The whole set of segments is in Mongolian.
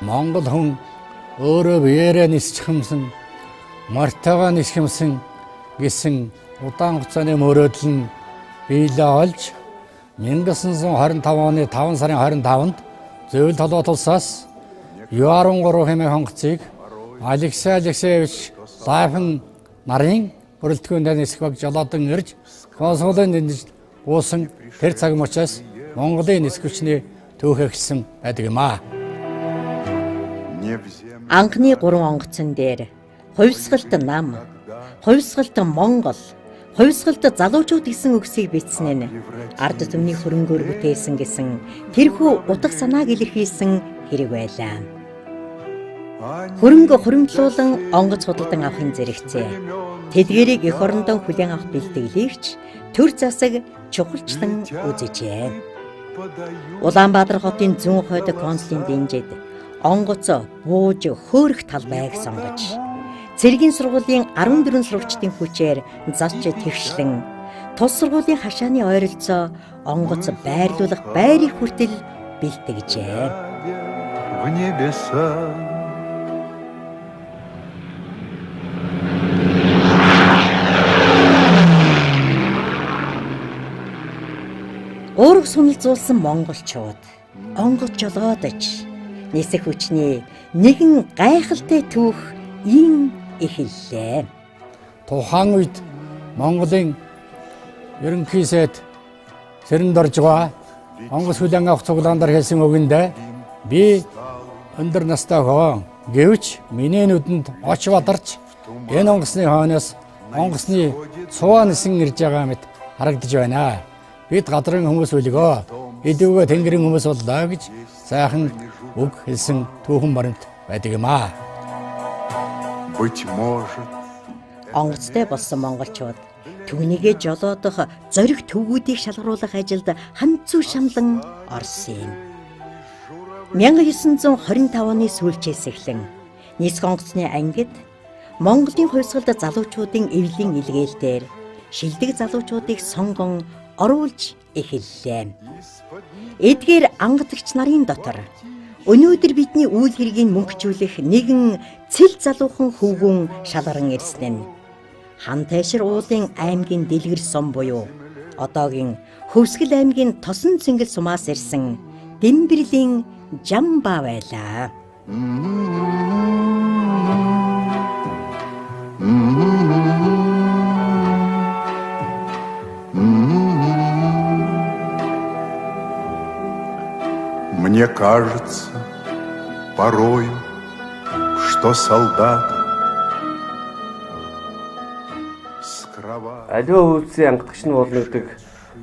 Монгол хүн өөрөө биеэрээ нисчхэмсэн, мартагаа нисхэмсэн гэсэн удаан хугацааны мөрөөдөл нь биелээ олж 1925 оны 5 сарын 25-нд зөвлөлт толгойд улсаас U13 хэмээх онгоцыг Алексей Алексеевич Лайфен нарын бүрэлдэхүүнд нисэх баг жолоодон ирж консулын нэмж уусан тэр цаг мөчөөс Монголын нисэх хүчний түүхээ эхэлсэн байдаг юм аа. Анхны 3 онгоцон дээр хувьсгалт нам, хувьсгалт Монгол, хувьсгалт залуучууд гэсэн үгсийг бичсэн нь ард түмний хөрөнгөөр бүтээсэн гэсэн тэрхүү утга санааг илэрхийлсэн хэрэг байлаа. Хөрөнгө хуримтлуулан онгоц худалдан авахын зэрэгцээ. Тэдгээрийг эх орондоо хүлээн авах бэлтгэлийгч төр засаг чухалчлан үзэжээ. Улаанбаатар хотын зүүн хойд консулын дэмжид онгоц бууж хөөрөх талбайг сонгож цэргийн сургуулийн 14 сурагчдын хүчээр зарч тэгшлэн тус сургуулийн хашааны ойролцоо онгоц байрлуулах байрыг хүртэл бэлтгэжээ. Уурга суналзуулсан монголчууд онгоц жолоодож нисэх хүчний нэгэн гайхалтай түүх ийм эхэллээ. Тухайн үед Монголын ерөнхий сайд Сэрэнд орж байгаа онгоц хүлээн авах цуглаандар хэлсэн үгэндээ би өндөр настай хоо гэвч миний нүдэнд оч бадарч энэ онгоцны хойноос онгоцны цуваа нисэн ирж байгаа мэт харагдаж байна. Бид гадрын хүмүүс үлгөө эдүүгээ тэнгэрийн хүмүүс боллоо гэж сайхан үг хэлсэн түүхэн баримт байдаг юм аа. Онгоцтой болсон монголчууд түүнийгээ жолоодох зориг төвгүүдийг шалгаруулах ажилд ханцуу шамлан орсон юм. 1925 оны сүүлчээс эхлэн нисэх онгоцны ангид Монголын хувьсгалт залуучуудын эвлийн илгээлтээр шилдэг залуучуудыг сонгон оруулж эхэллээ. Эдгээр ангадагч нарын дотор өнөөдөр бидний үйл хэргийг мөнгөчүүлэх нэгэн цэл залуухан хөвгүн шалгаран ирсэн нь Хантайшир уулын аймгийн дэлгэр сум буюу одоогийн Хөвсгөл аймгийн Тосон цэнгэл сумаас ирсэн Демберелин JAMBAA байлаа. Мне кажется порою, что солдат аливаа үйлсийн ангадагч нь болно гэдэг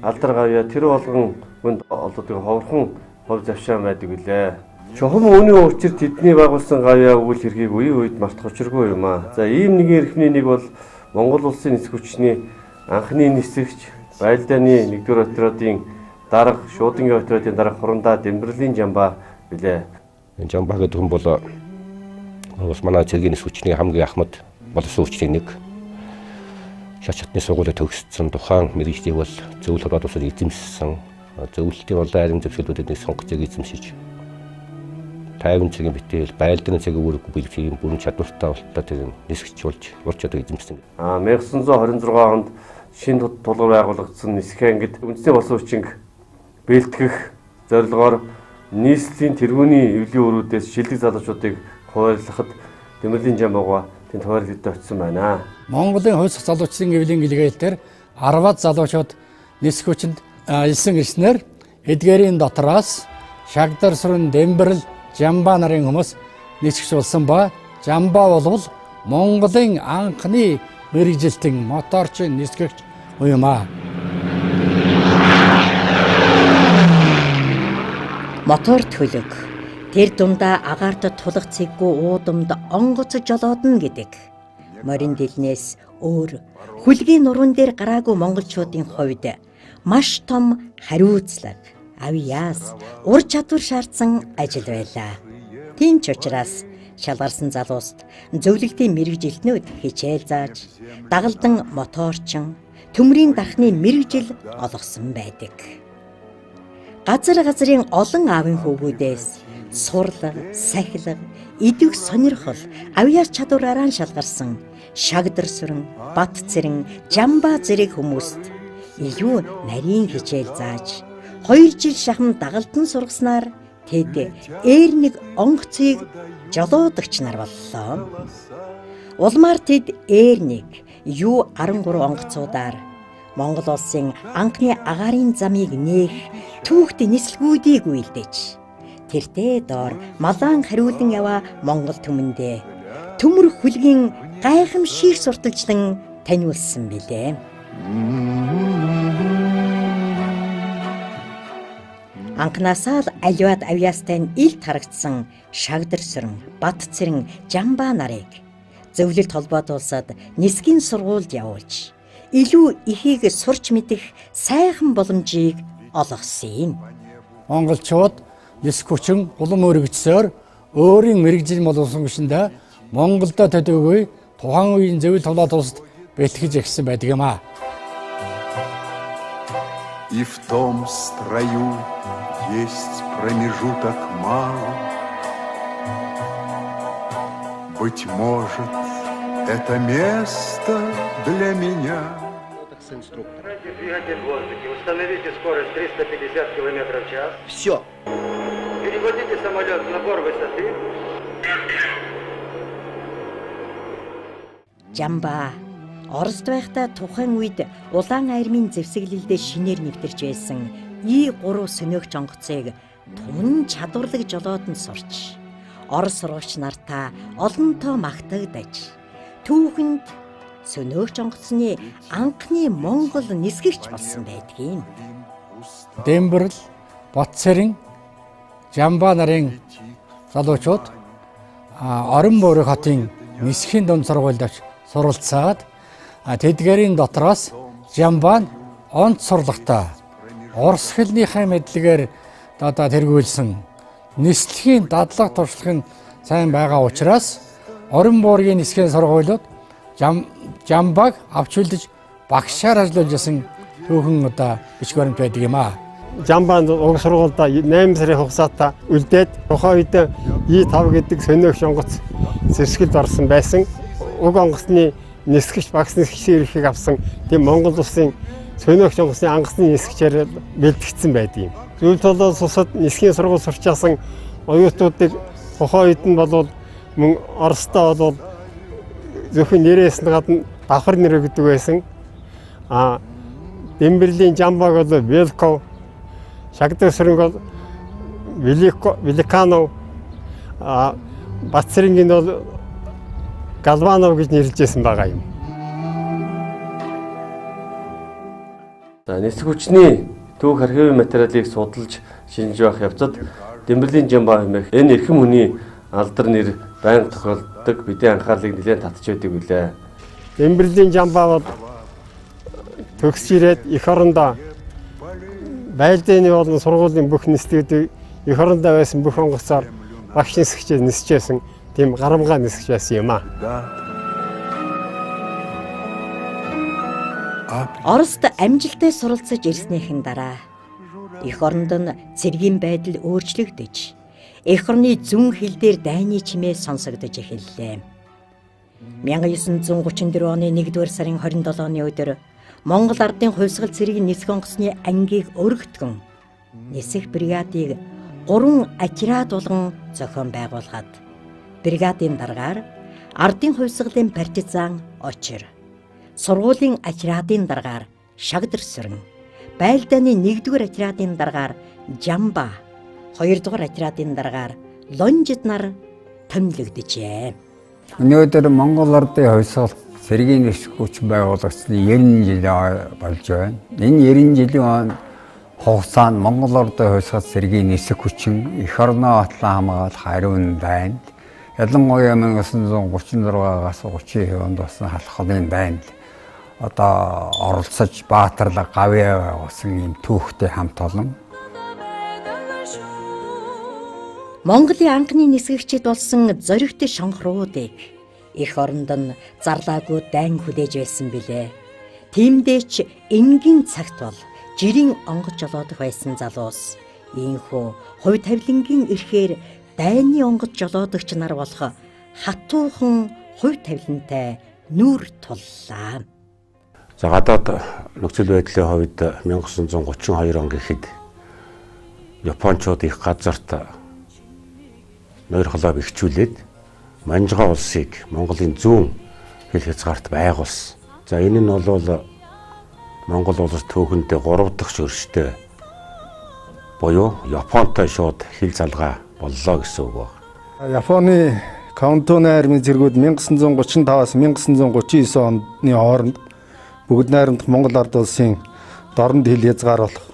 алдар гавья тэр болгон хүнд олддог ховорхон хов завшаан байдаг үлээ. Чухам үүний учир тэдний байгуулсан гавья үйл хэргийг үе үед мартах учиргүй юм аа. За ийм нэгэн эрхмний нэг бол Монгол улсын нисэх хүчний анхны нисэгч Байлдааны 1-р отрядын дарга Шуудангийн отрядын дарга хурандаа Демберелин JAMBAA билээ. JAMBAA гэдэг хүн бол бас манай цэргийн нисэх хүчний хамгийн ахмад болсон хүчний нэг. Шат чатны сургуулиуд төгссөн тухайн мэргэжлийг бол зөвлөлт болоод усад эзэмссэн. Зөвлөлтийн болон арим зөвшөөрлүүдэд сонгогцыг эзэмшиж 50 цагийн битэл Байлдааны цагийн үүрэг бүлгийн бүрэн чадвартай болтоо тэр нисгч болж урд чадвар эзэмсэн. 1926 онд шинэ тулгуур байгуулагдсан нисэх ангид үндэсний болсон хүчинг бэлтгэх зорилгоор нийслэлийн тэргүүний эвлийн өрүүдээс шилдэг залуучуудыг хуваарлахад Демберелин JAMBAA тэнд хуваарлагдаж очсон байна. Монголын хувьсгал залуучдын эвлийн илгээлтээр 10 залуучууд нисэх хүчинд илсэн ирснээр эдгээрийн дотроос Шагдар сүрэн Демберелин JAMBAA нарын хүмүүс нисгч болсон ба JAMBAA болвол Монголын анхны мэргэжилтэн моторчин нисгэгч юм аа. Мотор төлөг тэр дундаа агаарт тулах цэггүй уудамд онгоц жолоодно гэдэг морин дэлнээс өөр хүлгийн нуруунд дээр гараагүй монголчуудын хувьд маш том хариуцлага, авьяас, ур чадвар шаардсан ажил байлаа. Тийм ч учраас шалгарсан залууст зөвлөлтийн мэргэжилтнүүд хичээл зааж, дагалдан моторчин, төмрийн дахны мэргэжил олгосон байдаг. Газрын олон аавын хөвгүүдээс сурлаг, сахилга, идэвх сонирхол, авьяас чадвараараа шалгарсан шагдар сүрэн, бат цэрэн, жамбаа зэрэг хүмүүст илүү нарийн хичээл зааж 2 жил шахам дагалдан сургаснаар тэд нэг онгоцыг жолоодогч нар боллоо. Улмаар тэд нэг 13 онгоцуудаар Монгол улсын анхны агаарын замыг нээх түүхт нислэгүүдийг үйлдэж тэртээ доор малаан хариулан яваа Монгол түмэндээ төмөр хүлгийн гайхамшиг сурталчлан таниулсан билээ. Анхнаасаа л аливаад авьяастай илт харагдсан шагдар сүрэн, бат цэрэн, жамбаа нарыг зөвлөлт холбоотуулсад нисгийн сургуульд явуулж илүү ихийг сурч мэдэх сайхан боломжийг олгосон. Монголчууд нисэх хүчин улам өргөжсөөр өөрийн мэрэгжил боловсон хүчиндээ Монголдо төдийгүй тухайн үеийн зөвлөлт холбоотуулсад бэлтгэж эхэлсэн байдаг юм аа. И в том строю есть промежуток мал. Быть может, это место для меня. Двигатель в воздухе. Установите скорость 350 км в час. Все. Переводите самолет в набор высоты. Жамбаа Оросд байхдаа тухайн үед улаан армийн зэвсэглэлдээ шинээр нэвтэрч байсан И-3 сөнөөгч онгоцыг тун чадварлаг жолоодон сурч Орос сургагч нартаа олонтоо магтагдаж түүхэнд сөнөөгч онгоцны анхны Монгол нисгэгч болсон байдгийн. Демберел, Батцэрэн, Жамбаа нарын залуучууд Орон буурь хотын нисхийн дунд сургуульд авч суралцаад тэдгээрийн дотроос Жамбаа нь онц сурлагатай Орос хэлнийхээ мэдлэгээр тэргүүлсэн нислэгийн дадлага туршлага нь сайн байгаа учраас Орон буурьгийн нисхийн сургуулиуд Жамбааг авч үлдэж багшаар ажиллаж байсан түүхэн бичиг баримт байдаг юм аа. Жамбаанд уг сургуульда 8 сарын хугацаатай үлдээд тухайн үед И-5 гэдэг сөнөөгч онгоц зэвсгэлд орсон байсан. Уг онгоцны нисгэгч багш нисгэгчийн эрхийг авсан тийм Монгол улсын сөнөөгч онгоцны ангасны нисгэгчээр бэлтгэгдсэн байдаг юм. Зөвлөлт болоод сусад нисхийн сургууль сурч ясан оюутнуудыг тухайн үед нь болвол мөн Оросдоо болвол зөвхөн нэрээс нь гадна давхар нэр өгдөг байсан. Демберелин JAMBAаг бол Велков, шагдар сүрэнг бол Великанов, Батцэрэнгийн бол Галванов гэж нэрлэжсэн байгаа юм. Нисэх хүчний түүх архивын материалыг судалж шинжиж байх явцад Демберелин JAMBAA хэмээх энэ эрхэм хүний алдар нэр байнга тохиолддог бидний анхаарлыг нэлээд татж байдаг билээ. Демберелин JAMBAA бол төгсж ирээд эх орондоо байлдааны болон сургуулийн бүх нислэгүүдийг эх орондоо байсан бүх онгоцоор багш нисгэгчээр нисчихсэн тийм гарамгаа нисгэж байсан юм аа. Оросд амжилттай суралцаж ирснийхэн дараа эх оронд нь цэргийн байдал өөрчлөгдөж эх орны зүүн хил дээр дайны чимээ сонсогдож эхэллээ. 1934 оны 1-р сарын 27-ны өдөр Монгол ардын хувьсгал цэргийн нисэх онгоцны ангийг өргөтгөн нисэх бригадыг 3 атирад болгон зохион байгуулгаад бригадын даргаар ардын хувьсгалын партизан очир, сургуулийн атирадын даргаар шагдар сүрэн, байлдааны 1-р атирадын даргаар JAMBAA, 2-р атирадын даргаар лонжид нар томилогдөжээ. Өнөөдөр Монгол ардын хувьсгал цэргийн нисэх хүч байгуулагдсны 90 жил болж байна. Энэ 90 жилийн хугацаанд Монгол ардын хувьсгал цэргийн нисэх хүчин эх орноо батлан хамгаалах ариун дайнд, ялангуяа 1936-аас 30-ийн онд болсон халахлын дайнд оролцож баатарлаг гавьяа байгуулсан юм түүхтэй хамт олон. Монголын анхны нисгэгчид болсон зоригт шонхоруудыг эх оронд нь зарлаагүй дайн хүлээж байсан билээ. Тиймдээч энгийн цагт бол жирийн онгоц жолоодох байсан залуус ийхүү хувь тавилангийн эрхээр дайны онгод жолоодогч нар болох хатуухан хувь тавилантай нүүр туллаа. За гадаад нөхцөл байдлын хувьд 1932 он гэхэд Япончууд их газарт нойрхолоо бэхжүүлээд Манжгаа улсыг Монголын зүүн хил хязгаарт байгуулсан. За энэ нь бол Монгол улс түүхэндээ 3 дахь шөрштэй буюу Японтой шууд хил залгаа боллоо гэсэн үг байна. Японы Кантоны армийн зэргүүд 1935-аас 1939 оны хооронд бүгд найрамдах Монгол ард улсын дорнд хил хязгаар болох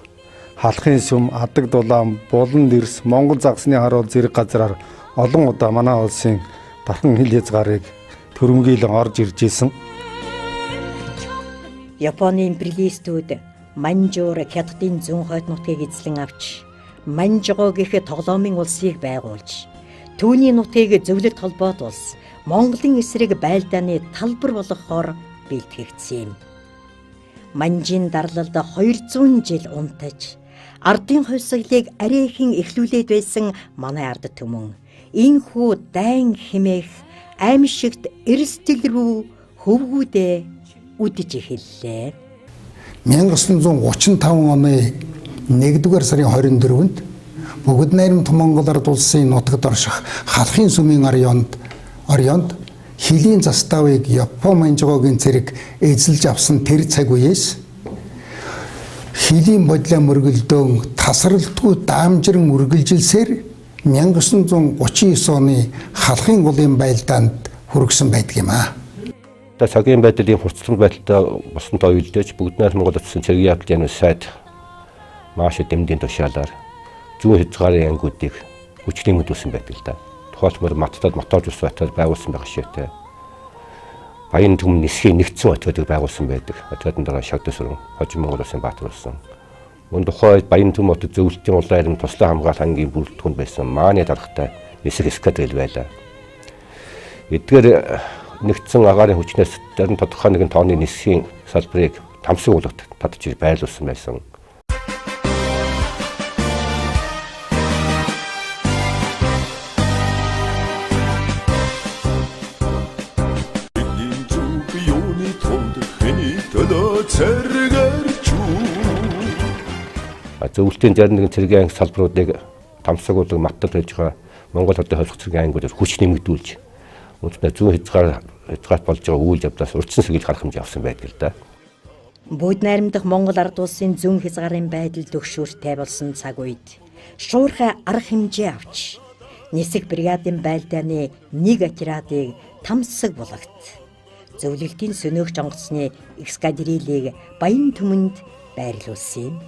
Халахын сүм, Адаг дулаан, Булан дэрс, Монгол загсны харуул зэрэг газраар олон удаа манай улсын дархан хил хязгаарыг төрөмгийлэн орж ирж исэн. Японы империалистүүд Манжуур хятадын зүүн хойд нутгийг эзлэн авч Манжгоо гэх тоглоомын улсыг байгуулж түүний нутгийг зөвлөлт холбоот улс Монголын эсрэг байлдааны талбар болгохоор бэлтгэгдсэн юм. Манжийн дарлалд 200 жил унтаж ардын хувьсгалыг арайхийн эхлүүлээд байсан манай ард түмэн энхүү дайн хэмээх аимшигт эрсдэл рүү хөвгүүдээ үдэж эхэллээ. 1935 оны 1-р сарын 24-нд бүгд найрамд Монгол ард улсын нутагт орших Халахын сүмийн орёнд хилийн заставыг Япон Манжгоогийн зэрэг эзэлж авсан тэр цаг үеэс хилийн бодлоо мөргөлдөөн тасралтгүй даамжиран үргэлжилсээр 1939 оны Халахын гулын байлдаанд хүргэсэн байдаг юм аа. Цагийн байдлын хурцлан байдалтай босонтой уйлдэж бүгд найрамд Монгол улсын цэргийн явдлын сайд маш дэмдийн тушаалаар зүүн хязгаарын ангиудыг хүчний мэдүүлсэн байдаг л да. Тухайлбал Маттад моторж ус батал байгуулсан байх шигтэй. Баян түмэн нисхийн нэгдсэн хотуудыг байгуулсан байдаг. Хотуудын дараа Шагтасүрэн, Хожим Монгол улсын баатар болсон. Мөн тухайд Баян түмэн хотод зөвлөлтийн улаан туслан хамгаалах ангийн бүрэлдэхүүн байсан Мааны даргатай нисэх эскадрил байлаа. Эдгээр нэгдсэн агаарын хүчнээс зарим тодорхой нэгэн тооны нисхийн салбарыг тамсаг уулгад татж байлуулсан байсан. Зөвлөлтийн зарим нэгэн цэргийн анги салбаруудыг тамсагуулга Маттад байж байгаа Монгол хотын холбох цэргийн ангиудаар хүч нэмэгдүүлж үүнтэй зүүн хязгаарт болж байгаа үйл явдлаас урьдчилан сэргийлэх арга хэмжээ авсан байдаг л да. Бүгд найрамдах Монгол ард улсын зүүн хязгаарын байдал төгшөөртэй болсон цаг үед шуурхай арга хэмжээ авч нисэх бригадын байлдааны нэг отрядыг тамсаг булагт зөвлөлтийн сөнөөгч онгоцны эскадрилийг Баян түмэнд байрлуулсан юм.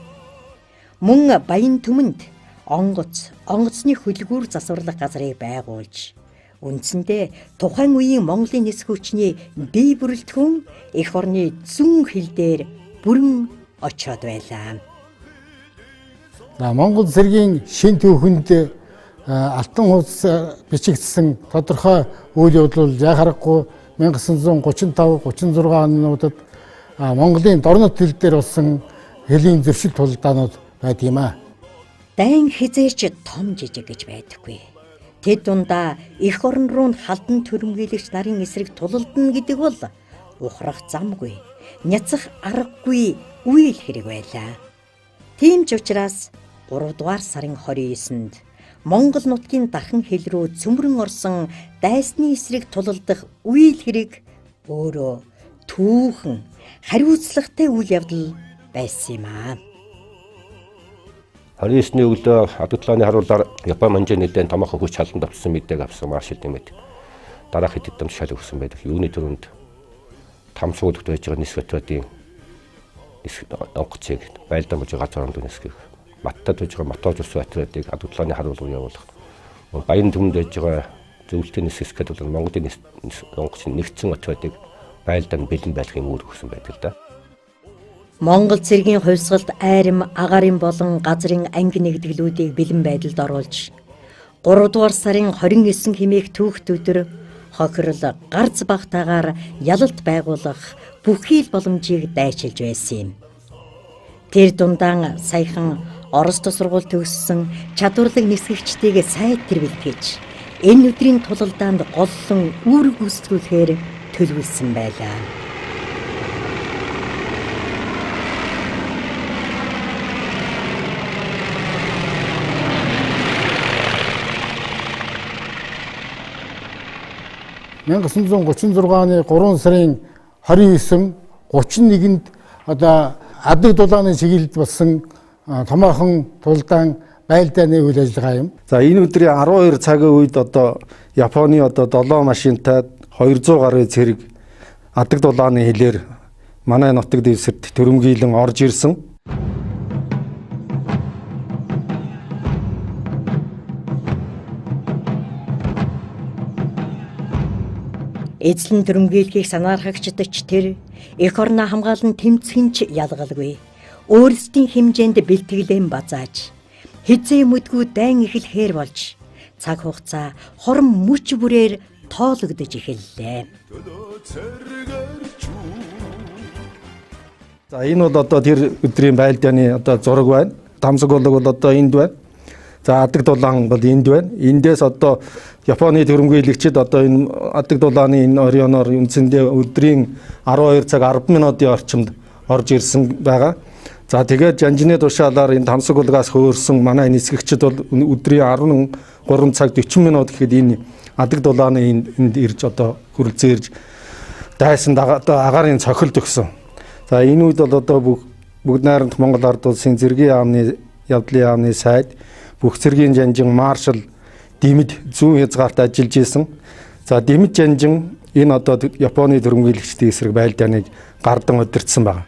Мөн Баян түмэнд онгоцны хөлгүүр засварлах газрыг байгуулж үндсэндээ тухайн үеийн Монголын нисэх хүчний бие бүрэлдэхүүн эх орны зүүн хил дээр бүрэн очоод байлаа. Монгол зэргийн шин түүхэнд алтан хуудас бичигдсэн тодорхой үйл явдал яа харахгүй 1935-36 онуудад Монголын дорнод хил дээр болсон хэлийн зөрчил тулдаанууд байдаг юм аа. Дайн хизээч том жижиг гэж байдаггүй. Тэд дундаа эх орн руу халдан төрөмгийлэгч нарын эсрэг тулалдана гэдэг бол ухрах замгүй, няцах аргагүй үйл хэрэг байлаа. Тийм ч учраас 3 дугаар сарын 29-нд Монгол нутгийн дархан хил рүү цөмрөн орсон дайсны эсрэг тулалдах үйл хэрэг өөрөө түүхэн хариуцлагатай үйл явдал байсан юм аа. 29-ний өглөө Адутлааны харуулаар Япон Манжийн нэгдэн томоохон хүч халанд авсан мэдээг авсан маршал нэмээд дараах хэд хэдэн тушаал өгсөн байдаг. Юуны төрөнд тамсуулт байж байгаа нисгэтүүдийн онгоцыг байлдан болж байгаа газар онд нисгэх. Маттад байж байгаа моторж ус батруудыг Адутлааны харуул руу явуулах. Баян түмэнд байж байгаа зөвлөлтийн нисгэсгэд бол Монголын онгоцны нэгдсэн хотуудыг байлдан бэлэн байлгын үүрэг өгсөн байдаг л да. Монгол цэргийн хувьсгалд айрам, агарын болон газрын анги нэгдэглүүдийг бэлэн байдалд оруулж 3 дугаар сарын 29 хэмээх түүхт өдөр хохирол гарц багтаагаар ялалт байгуулах бүхий л боломжийг дайчилж байсан юм. Тэр дундаан саяхан Оросд сургууль төгссөн чадварлаг нисгэгчдийг сайд тэр бэлтгэж энэ өдрийн тулалдаанд голлон үүрэг гүйцэтгүүлэхээр төлөвлөсөн байлаа. (1936) оны 3 сарын 29, 31-нд одоо аддаг дулааны чиглэлд болсон томоохон тулдаан байлдааны үйл ажиллагаа юм. За энэ өдрийн 12 цагийн үед одоо Японы одоо 7 машинтай 200 гаруй цэрэг аддаг дулааны хилээр манай нутаг дэвсэрт төрөмгийлэн орж ирсэн. Эзлэн төрөмгийлэхийг санаархагчдагч тэр эх орноо хамгаалан тэмцэхинч ялгалгүй. Өөрсдийн хэмжээнд бэлтгэлэн базааж хизээ мэдгүй дайн эхлэхээр болж цаг хугацаа хорон мөч бүрээр тоологдож эхэллээ. За энэ бол одоо тэр өдрийн байлдааны одоо зураг байна. Тамсаг бол одоо энд байна. За аддаг дулаан бол энд байна. Эндээс одоо Японы төрөмгийлэгчид одоо энэ аддаг дулааны энэ орионоор үндсэндээ өдрийн 12 цаг 10 минутын орчимд орж ирсэн байгаа. За тэгээд жанжины тушаалаар энэ тамсаг улгаас хөөрсөн манай нисгэгчид бол өдрийн 13 цаг 40 минут гэхэд энэ аддаг дулааны энд ирж одоо хүрэлцээрж дайсанд одоо агаарын цохилт өгсөн. За энэ үед бол одоо бүгд найрамдах Монгол ард улсын зэргийн яамны явдлын яамны сайд бүх цэргийн жанжин маршал Дэмэд зүүн хязгаарт ажиллаж исэн. За Дэмэд жанжин энэ одоо Японы төрөмгийлэгчдийн эсрэг байлдааныг гардан удирдсан байна.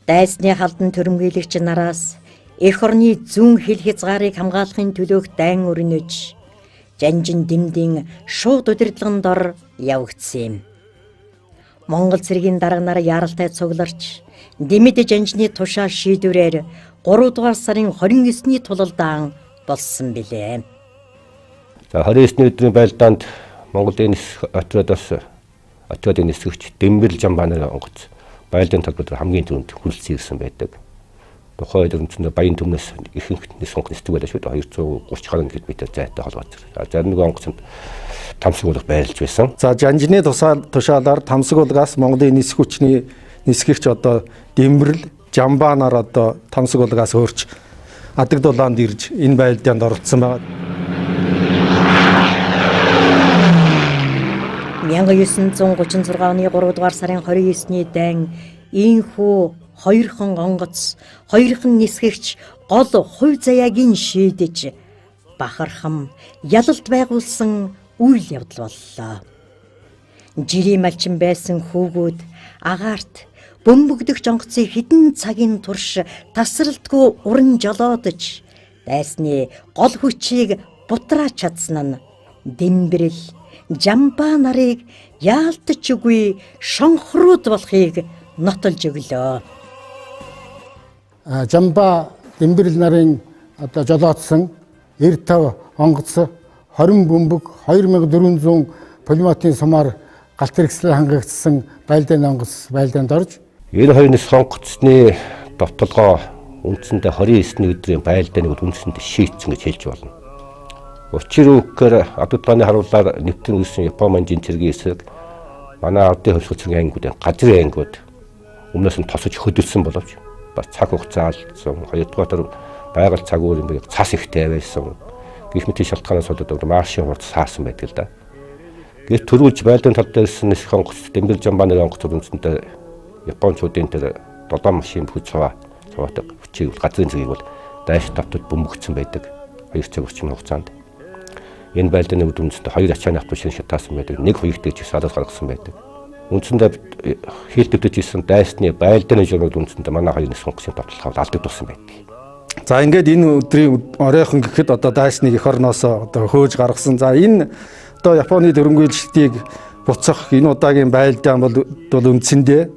Дайсны халдан төрөмгийлэгч нараас эх орны зүүн хил хязгаарыг хамгаалахын төлөөх дайн өрнөж жанжин Дэмдийн шууд удирдлагын дор явагдсан юм. Монгол цэргийн дарганаар яаралтай цугларч Дэмэд жанжны тушаа шийдвэрээр 3 дугаар сарын 29-ний тулалдаан болсон билээ. За 29-ний өдрийн байлдаанд Монголын отрядын нисгэгч Демберeliin JAMBAA нарын онгоц байлдааны талбарт хамгийн түрүүнд хүрэлцэн ирсэн байдаг. Тухайн үед өнцөнд баян төмнөөс ихэнх нисгэнх нисдэг байлаа шүү дээ. 230 гаруй км зайтай холбоотой. Зарим нэг онгоцонд тамсаг улга байрлаж байсан. За жанжны тушаалаар тамсаг улгаас Монголын нисэх хүчний нисгэгч одоо Dembereliin JAMBAA нар одоо тамсаг улгаас өөрч аддаг дулаанд ирж энэ байлдаанд оролцсон байна. 1936 оны 3 дугаар сарын 29-ний дайн ийхүү хоёрхан онгоц, хоёрхан нисгэгч гол хувь заяагийн шийдэж бахархам ялалт байгуулсан үйл явдал боллоо. Жирийн малчин байсан хүүгүүд агаарт бөмбөгдөгч онгоцыг хэдэн цагийн турш тасралтгүй уран жолоодож дайсны гол хүчийг бутрааж чадсан нь Dembereliin JAMBAA нарыг яалтч үгүй шонхрууд болохыг нотолж өглөө. JAMBAA Dembereliin нарын одоо жолоодсон 95 онгоц 20 бөмбөг 2400 пулеметийн сумаар галт хэрэгслээр хангагдсан байлдааны онгоц байлдаанд орж 92-ны сонгоцны довтолгоо үндсэндээ 29-ний өдрийн байлдааныг үндсэндээ шийдсэн гэж хэлж болно. Учир үгээр аддаг дулааны харуулаар нэвтрэн үүссэн Японы манжийн цэргийн эсрэг манай ардын хөлсгөл цэргийн ангиуд газрын ангиуд өмнөөс нь тосож хөдөлсөн боловч бас цаг хугацаа алдсан. Хоёрдугаар байгаль цаг өөр юм бэ цас ихтэй байсан. Гэх мэт шалтгаанаас болоод маршийн хурд саасан байдаг л да. Гэвч төрүүлж байлдааны тал дээр ирсэн нисэх онгоц Dembereliin JAMBAA нарын онгоц үндсэндээ Япончуудын тэр 7 машин бүхэл цаваатай хүчийг газрын цэгийг бол дайш тавтад бөмбөгдсөн байдаг. 2 цаг орчим хугацаанд. Энэ байлдааны үр дүндээ 2 ачааны автобус шатаасан байдаг. Нэг хуягдаж садаас гаргасан байдаг. Үндсэндээ хийлдэгдэж исэн дайсны байлдааны журмыг үндсэндээ манай хоёр нисэх онгоцын тоглоход алдагдсан байдаг. За ингээд энэ өдрийн оройхон гэхэд одоо дайсныг эх орноос одоо хөөж гаргасан. За энэ одоо Японы төрөмгийлэгчдийг буцах энэ удаагийн байлдаан бол үндсэндээ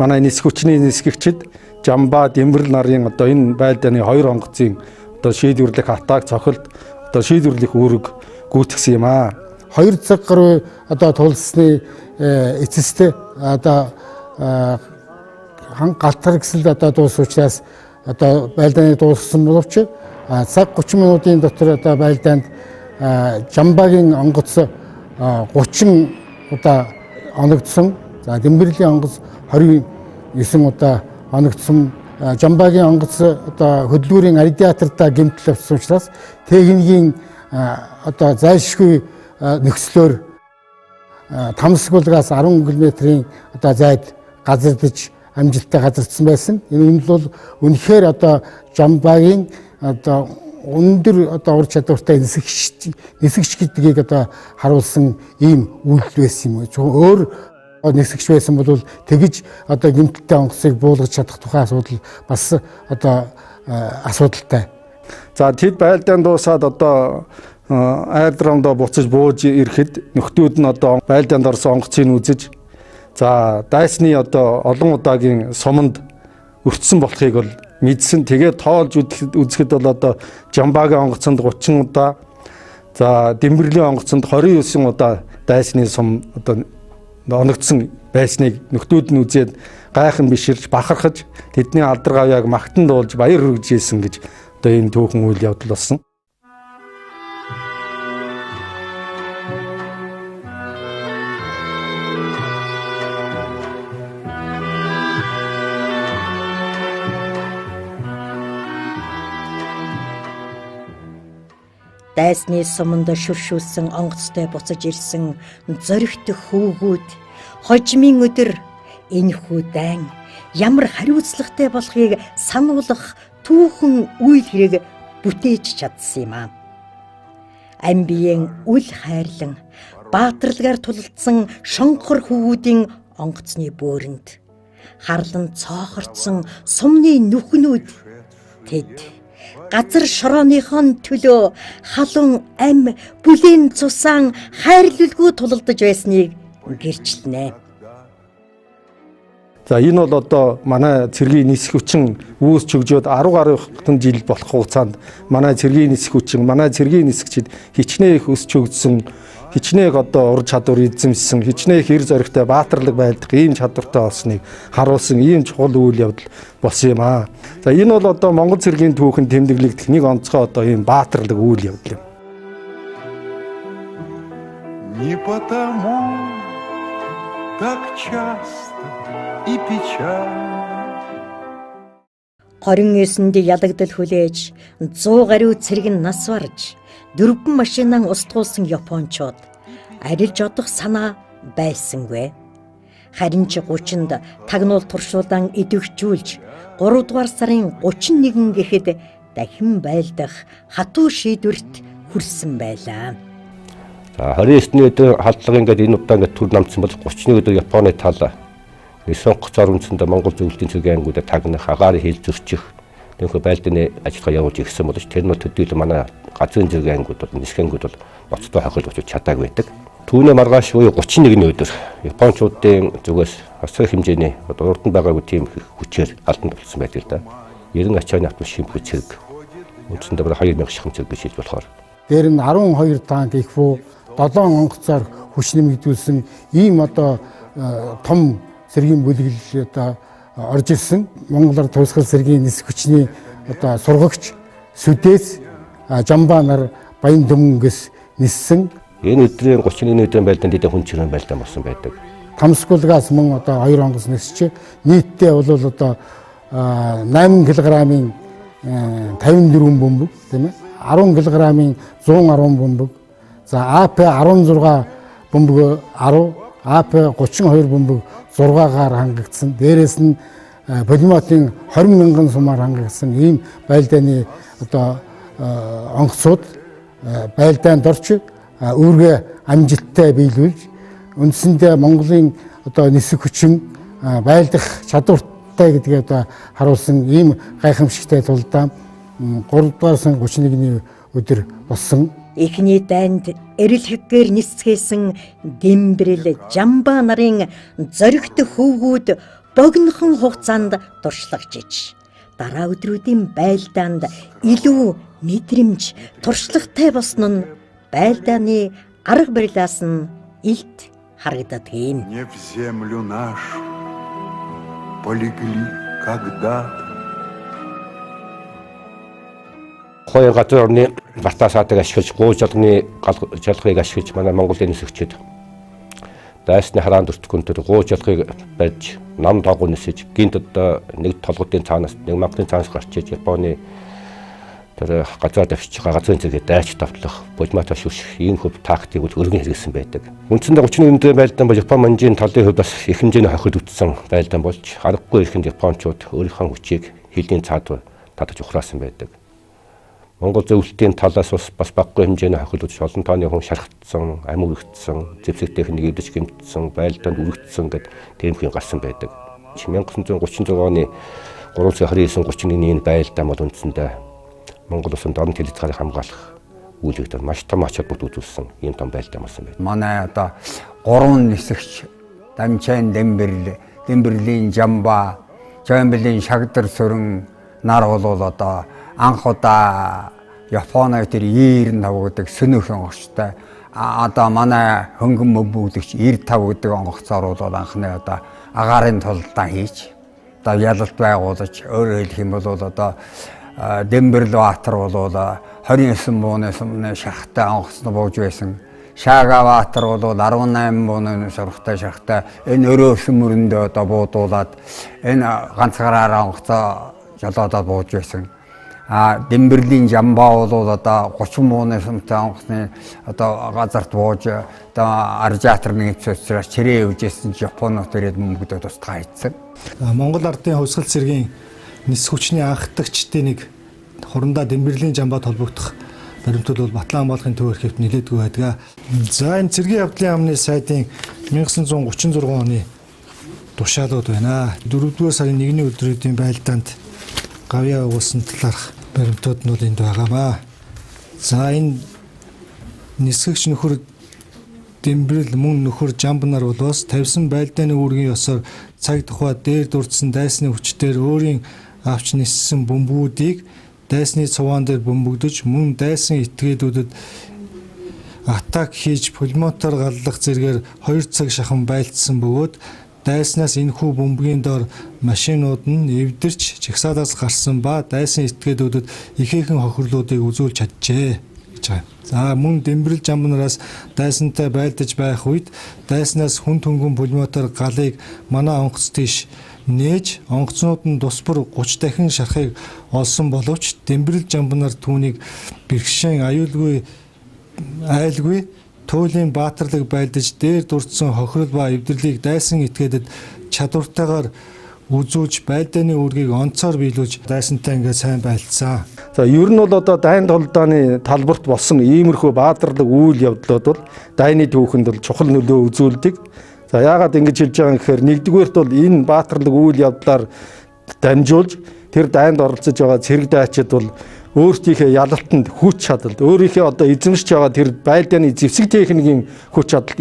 манай нисэх хүчний нисгэгчид JAMBAA Dembereliin нарын одоо энэ байлдааны 2 онгоцын одоо шийдвэрлэх атак цохилт одоо шийдвэрлэх үүрэг гүйтгэсэн юм аа. 2 цаг гаруй одоо тулсны эцэст одоо галтар гэсэл одоо дуус учраас одоо байлдааны дууссан боловч цаг 30 минутын дотор одоо байлдаанд Жамбаагийн онгоц 30 удаа оногдсон. За Демберлийн онгоц 29 удаа оногдсон. Жамбаагийн онгоц одоо хөдөлгүүрийн радиатортай гэмтэл авсан учраас техникийн одоо зайлшгүй нөхцлөөр Тамсгуулгаас 10 км-ийн одоо зайд газардж амжилттай газардсан байсан. Энэ бол үнэхээр одоо Жамбаагийн одоо өндөр одоо ур чадвартай нисгэгч гэдгийг одоо харуулсан ийм үйлдэл байсан юм. Өөр нисгэгч байсан бол тэгж одоо гэмтэлтэй онгоцыг буулгаж чадах тухай асуудал бас одоо асуудалтай. За тэд байлдаан дуусаад одоо аэродромдоо буцаж бууж ирэхэд нөхдүүд нь одоо байлдаанд орсон онгоцыг үзэж за дайсны одоо олон удаагийн суманд өртсөн болохыг бол мэдсэн. Тэгээд тоолж үзэхэд бол одоо Жамбаагийн онгоцонд 30 удаа, за Демберлийн онгоцонд 29 удаа дайсны сум одоо оногдсон байсныг нөхдүүд нь үзээд гайхан биширж бахархаж тэдний алдар гавьяаг магтан дуулж баяр хүргэж ийсэн гэж одоо энэ түүхэн үйл явдал болсон. Дайсны суманд шүршүүлсэн онгоцтой буцаж ирсэн зоригт хүүгүүд хожимын өдөр энэхүү дайн ямар хариуцлагатай болохыг сануулгах түүхэн үйл хэрэг бүтээж чадсан юм аа. Амбиен үл хайрлан баатарлагаар тулалдсан шонхор хүүгүүдийн онгоцны бөөрөнд харлан цоохорцсон сумны нүхнүүд тэд газар шорооныхон төлөө халуун ам бүлийн цусаан хайрлуулгүй тулалдаж байсныг гэрчлэнэ. За энэ бол одоо манай цэргийн нисэх хүчин үүсч өгжөөд 10 гаруй жил болох хугацаанд манай цэргийн нисэх хүчин, манай цэргийн нисгчид хичнээн их өсч өгдсөн, хичнээн одоо ур чадвар эзэмсэн, хичнээн их эр зоригтой баатарлаг байлдах ийм чадвартай болсныг харуулсан ийм чухал үйл явдал болсон юм аа. За энэ бол одоо Монгол цэргийн түүхэн тэмдэглэгдэх нэг онцгой одоо ийм баатарлаг үйл явдал юм. Не потому так часто и печаль. 29-нд ялагдал хүлээж 100 гаруй цэрэг нь нас барж 4 машинаа устгуулсан японочууд арилж одох санаа байсангүй. Харин ч 30-нд тагнуул туршуулан идэвхжүүлж 3 дугаар сарын 31 гэхэд дахин байлдах хатуу шийдвэрт хүрсэн байлаа. За 29-ний өдөр халдлага ингээд энэ удаа ингээд төр намцсан бол 30-ны өдөр Японы тал сонгоцоор үндсэндээ Монгол зөвлөлтийн цэгийн ангуудад тагнах, агаар хил зөрчих, тэнхүү байлдааны ажиллагаа явуулж ирсэн боловч тэр нь төдийлөн манай газрын цэгийн ангууд бол нисэх ангууд бол ноцтой хохирол очиж чадаагүй байдаг. Түүний маргааш буюу 31-ний өдөр Япончуудын зүгээс асар хэмжээний урд нь байгаагүй тийм хүчээр алдан болсон байдаг л да. 90 ачааны автомат шимпүү цэрэг үндсэндээ бүр 2000 шахам цэрэг гэж хэлж болохоор. Дээр нь 12 танк ихвүү 7 онгоцоор хүч нэмэгдүүлсэн ийм одоо том цэргийн бүлэглэл одоо орж ирсэн. Монголоор тусгал цэргийн нисэх хүчний одоо сургагч Сүдээс Жамбаа нар Баян Дөмөнгөөс ниссэн. Энэ өдрийн 31-ний өдрийн байлдаанд дэдэ хүн чирэн байлдаан болсон байдаг. Тамсгуулгаас мөн одоо 2 онгоц нисч нийтдээ бол одоо 8 кг-ийн 54 бөмбөг тийм ээ. 10 кг-ийн 110 бөмбөг. За АП 16 бөмбөг 10, АП 32 бөмбөг 6-гаар хангагдсан. Дээрээс нь полимотын 20 мянган сумаар хангагдсан ийм байлдааны одоо онгоцууд байлдаанд орч үүргээ амжилттай биелүүлж үндсэндээ Монголын одоо нисэх хүчин байлдах чадвартай гэдгийг одоо харуулсан ийм гайхамшигтай тулдаа 3 дугаар сарын 31-ний өдөр болсон. Эхний дайнд эрэл хэггээр нисцгээсэн Демберил JAMBAA нарын зоригт хөвгүүд богинохон хугацаанд дуршлагжиж дараа өдрүүдийн байлдаанд илүү мэдрэмж туршлагатай болсон нь байлдааны арга барилаас нь илт харагддаг юм. Не в землю нашу полегли когда-то. Хоёр газар орны бартаасаадаг ашиглаж, гоо жалганы жалгыг ашиглаж манай Монголын нисгчид дайсны хараанд өртгөн төр гоо жалгыг барьж, нам доогоо нисэж, гинт одоо нэг толгодын цаанаас, нэг мангарын цаанаас гарч иж Японы тэр газар давшиж байгаа газрын зэрэг дайч тавтлах, бужмаа ташууш ийм хөв тактик үл өргөн хэрэгсэн байдаг. Үндсэндээ 31-нд байлдан бол Япон манжийн талын хувьд бас их хэмжээний хохид үтсэн байлдан болж, харахгүй ихэнд Япончууд өөрийнхөө хүчийг хилийн цаад татаж ухраасан байдаг. Монгол зөвлөлтийн талаас бас баггүй хэмжээний хохид үтж олон тооны хүн шархтсан, ам үрэгдсэн, зэвсэг техник эвдэж гэмтсэн, байлдаанд үрэгдсэн гэд тийм хүн гарсан байдаг. 1936 оны 329-31-ний байлдаан бол үндсэндээ Монгол улсын дорн хэлцгаарыг хамгаалах үйлдвэрт маш том ач холбогдол үзүүлсэн ийм том байлдаан болсон байдаг. Манай одоо 3 нисгч Дамчаан Демберелин JAMBAA, Демберелин ШАГДАР нар бол одоо анх удаа Японы тэр 95 гэдэг сөнөх онгоцтой одоо манай хөнгөн мөвбөгдөгч 95 гэдэг онгоцоор бол анхны одоо агаарын тулдаан хийж одоо ялалт байгуулж өөрөөр хэлэх юм бол одоо Демберел Баатар бол 29 мууны сумны шархтай онгоцно бууж байсан. Шаага Баатар бол 18 мууны шархтай энэ өрөөсөн мөрөндөө одоо буудуулаад энэ ганцаараа онгоцоо жолоодод бууж байсан. Демберелин JAMBAA бол одоо 30 мууны сумтай онгоцны одоо газарт бууж одоо аржаатар нэгцээс чирээ өвжсэн Японууд ирээд мөнгөдөд тусгай хийсэн. Монгол ардын хувьсгал цэргийн нис хүчний анхдагчдын нэг хурандаа Демберелин JAMBAA толбогдох баримтууд бол Батлан Амбаалахын төв архивт нэлээдгүй байдаг. За энэ цэргийн явдлын амны сайдын 1936 оны тушаалууд байна. 4-р сарын 1-ний өдрийн байлдаанд гавьяа уулсан талаарх баримтууд нь энд байгаамаа. За энэ нисгэгч нөхөр Демберел мөн нөхөр JAMBAA нар бол бас тавьсан байлдааны үүргийн ёсоор цаг тухай дээр дурдсан дайсны хүчээр өөрийн авч ниссэн бөмбүүдийг дайсны цуваан дээр бөмбөгдөж мөн дайсан этгээдүүдэд атак хийж пулемотоор галлах зэргээр 2 цаг шахан байлдсан бөгөөд дайснаас энэхүү бөмбөгийн доор машинууд нь эвдэрч чагсаалаас гарсан ба дайсан этгээдүүдэд ихээхэн хохирлуудыг үзүүлж чаджээ гэж байна. За мөн Демберел JAMBAA нараас дайсантай байлдаж байх үед дайснаас хүн түнгэн пулемотоор галыг манай онгоц тийш нээж онгоцнууд нь тус бүр 30 дахин шарахыг олсон боловч Демберел JAMBAA нар түүнийг бэрхшээн айлгүй туйлын баатарлаг байлдаж дээр дурдсан хохирол ба эвдэрлийг дайсан этгээдэд чадвартайгаар үзүүлж байлдааны үүргийг онцоор биелүүлж дайсантай ингээд сайн байлдсан. За ер нь бол одоо дайн толдааны талбарт болсон иймэрхүү баатарлаг үйл явдлууд бол дайны түүхэнд бол чухал нөлөө үзүүлдэг. За яагаад ингэж хэлж байгаа юм гэхээр нэгдүгээрт бол энэ баатарлаг үйл явдлаар дамжуулж тэр дайнд оролцож байгаа цэрэг дайчид бол өөрсдийнхээ ялалтанд хүч чадал, өөрийнхөө одоо эзэмшиж байгаа тэр байлдааны зэвсэг техникийн хүч чадалд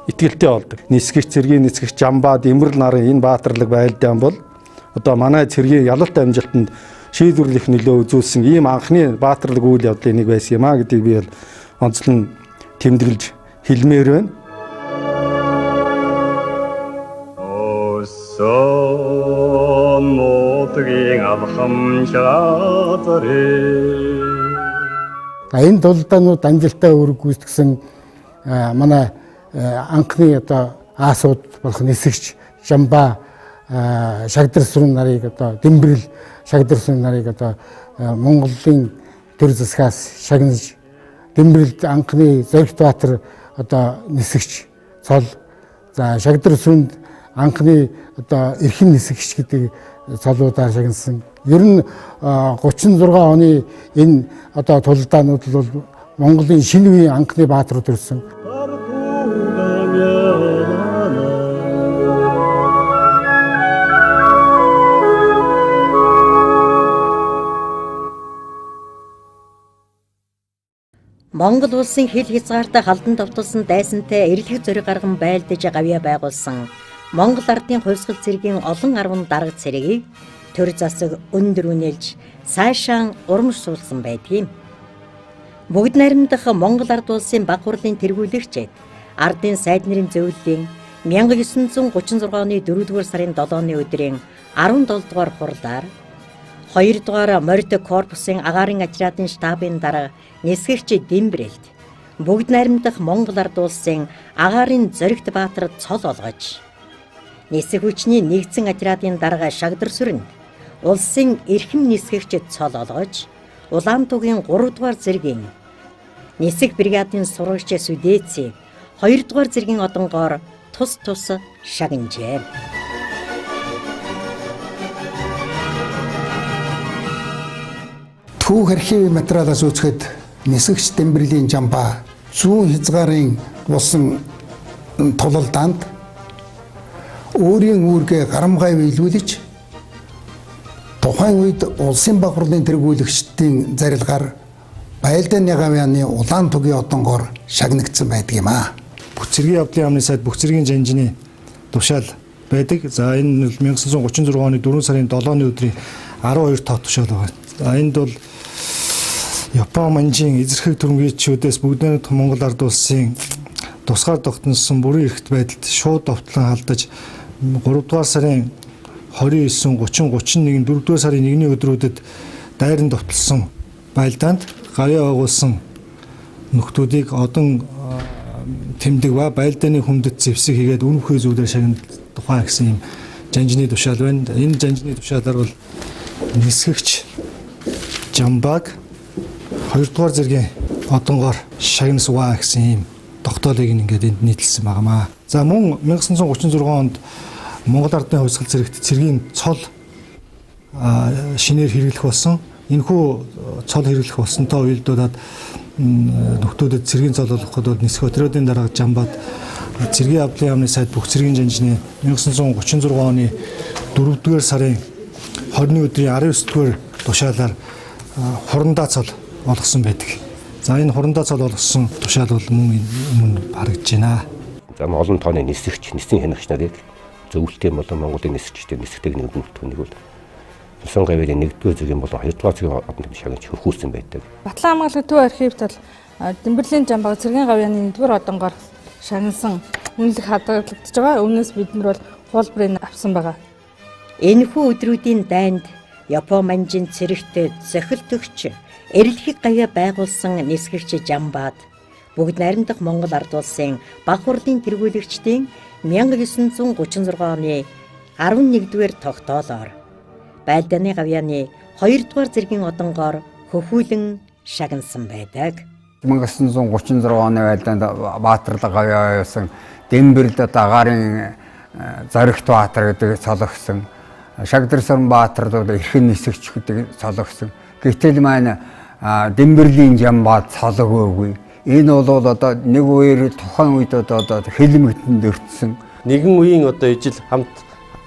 итгэлтэй болдог. Нисгэгч цэргийн нисгэгч JAMBAA Демберел нарын энэ баатарлаг байлдаан бол одоо манай цэргийн ялалт амжилтанд шийдвэрлэх нөлөө үзүүлсэн ийм анхны баатарлаг үйл явдлын нэг байсан юм а гэдгийг би бол онцлон тэмдэглэж хэлмээр байна. Энэ толдаанууд амжилттай үүрэг гүйцэтгсэн манай анхны одоо аасууд болох нисгэгч JAMBAA ШАГДАР нарыг одоо Демберел ШАГДАР нарыг одоо Монголын төр засгаас шагнаж Демберел анхны ЗОРИГ Баатар одоо нисгэгч цол за ШАГДАР анхны одоо эрхэм нисгэгч гэдэг цолуудаар шагнасан. Ер нь 36 оны энэ одоо тулдаанууд бол Монголын шинэ үеийн анхны баатрууд ирсэн. Монгол улсын хил хязгаартай халдан довтолсон дайсантай эрэлхэг зориг гарган байлдаж гавьяа байгуулсан Монгол ардын хувьсгал цэргийн олон арван дарга цэргийг төр засаг өндөр үнэлж сайшаан урамшуулсан байдгийг. Бүгд найрамдах Монгол ард улсын баг хурлын тэргүүлэгчид ардын сайд нарын зөвлөлийн 1936 оны 4-р сарын 7-ны өдрийн 17 дугаар хурлаар 2 дугаар морьт корпусын агаарын ачраатын штабын дарга нисгэгч Демберелд бүгд найрамдах Монгол ард улсын агаарын зоригт баатар цол олгож нисэх хүчний нэгдсэн ачраатын дарга Шагдрсүрэн улсын эрхэм нисгэгч цол олгож Улаантугийн 3 дугаар зэргийн нисэх бригадын сурагч Сүдээцийг 2 дугаар зэргийн одонгоор тус шагнажээ. Түүх архивын материалаас үзэхэд нисгэгч Дембeriлийн JAMBAA зүүн хязгаарын болсон тулалдаанд өөрийн үүргээ гарамгай биелүүлж тухайн үед улсын баг хурлын тэргүүлэгчдийн зарилгаар Баялдааны гавьяаны Улаантугийн одонгоор шагнагдсан байдаг юм аа. Бүх цэргийн явдлын яамны сайд бүх цэргийн жанжины тушаал байдаг. За энэ 1936 оны 4 сарын 7-ны өдрийн 12 тоо тушаал байгаа. За энд бол Япон манжийн эзэрхэг түрэмгийчүүдээс бүгд Монгол ард улсын тусгаар тогтносон бүрэн эрхт байдалд шууд довтлон халдаж 3 дугаар сарын 29, 30, 31, 4 дугаар сарын 1-ний өдрүүдэд дайран довтлсон байлдаанд гавьяа байгуулсан нөхдүүдийг одон тэмдэг ба байлдааны хүндэт зэвсэг хийгээд үнэхээр зүйлээр шагнад тухай гэсэн юм жанжины тушаал байна. Энэ жанжины тушаалаар бол нисгэгч JAMBAаг 2 дугаар зэргийн одонгоор шагнасваа гэсэн юм тогтоолыг ингээд энд нийтлсэн байнамаа. За мөн 1936 онд Монгол ардын хувьсгал зэрэгт цэргийн цол шинээр хэрэглэх болсон. Энэхүү цол хэрэглэх болсонтой уялдуулаад нөхдүүдэд цэргийн цол олгоход бол нисэх отрядын дарга JAMBAад цэргийн явдлын яамны сайд бүх цэргийн жанжны 1936 оны 4-р сарын 20-ны өдрийн 19-р тушаалаар хурандаа цол олгосон байдаг. За энэ хурандаа цол олгосон тушаал бол мөн харагдж байна. За олон тооны нисгэгч, нисэн хянагч нарыг зөвлөлтийн болон Монголын нисгэгчдийн нисгдэг нэг бүртгэнийг бол Улсын гавьяаны 1-р зэргийн болон 2-р зэргийн одон шагнаж хөрхүүлсэн байдаг. Батлан хамгааллын төв архивт бол Дембeriлийн JAMBAаг цэргийн гавьяаны 1-р одонгоор шагнасан үнэлэх хадгалагдаж байгаа. Өмнөөс бид нар бол хуулбарыг авсан байгаа. Энэхүү өдрүүдийн дайнд Япон манжийн цэрэгт зохилтөгч эрэлхийг гавьяа байгуулсан нисгэгч JAMBAад бүгд найрамдах Монгол ард улсын баг хурлын тэргүүлэгчдийн 1936 оны 11-р тогтоолоор Баялдааны гавьяаны 2 дугаар зэргийн одонгоор хөхүүлэн шагнасан байдаг. 1936 оны байлдаанд баатарлаг гавьяа явуулсан Демберилд агаарын зоригт баатар гэдэг цологсон. Шагдрсүрэн баатар бол эрхэн нисгэгч гэдэг цологсон. Гэтэл маань Дембeriлийн JAMBAа цологоогүй. Энэ бол одоо нэг үеэр тухайн үед одоо хэлмэгтэнд өртсөн. Нэгэн үеийн одоо ижил хамт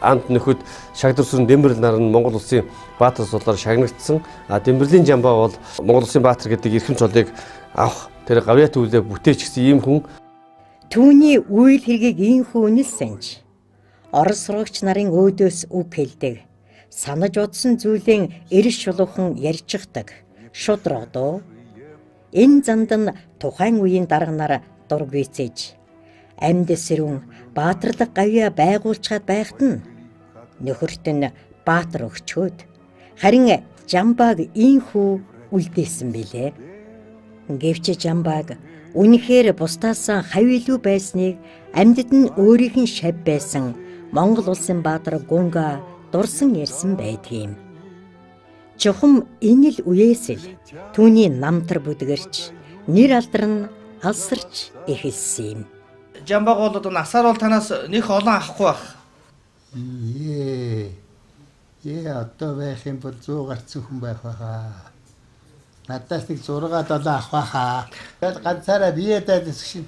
анд нөхөд Шагдрсүрэн Демберил нар нь Монгол улсын баатар цолоор шагнагдсан. Дембeriлийн JAMBAа бол Монгол улсын баатар гэдэг эрхэм цолыг авах тэр гавьяа төвлөө бүтээч гэсэн ийм хүн. Түүний үйл хэргийг ийхүү үнэлсэнч орос сурагч нарын өөдөөс үг хэлдэг. Санаж бодсон зүйлэн эрс шулуухан ярьчихдаг. Шудрагдуу. Энэ занд нь тухайн үеийн дарга нар дургүйцээж амьд сэрүүн баатарлаг гавьяа байгуулчаад байхад нь нөхөрт нь баатар өгчөөд харин JAMBAаг ийхүү үлдээсэн билээ. Гэвч JAMBAаг үнэхээр бусдаас хавь илүү байсныг амьдад нь өөрийнх нь шав байсан Монгол улсын баатар Гунга дурсан ярьсан байдгийм. Чухам энэ л үеэс л түүний намтар бүдгэрч нэр алдар нь алсарч эхэлсэн юм. JAMBAаг бол одоо насаар бол танаас нэх олон авахгүй байх. Одоо байх юм бол 100 гарцсан хүн байх байхаа. Надаас нэг 6-7 авах байхаа. Тэгэл ганцаараа биедээ шин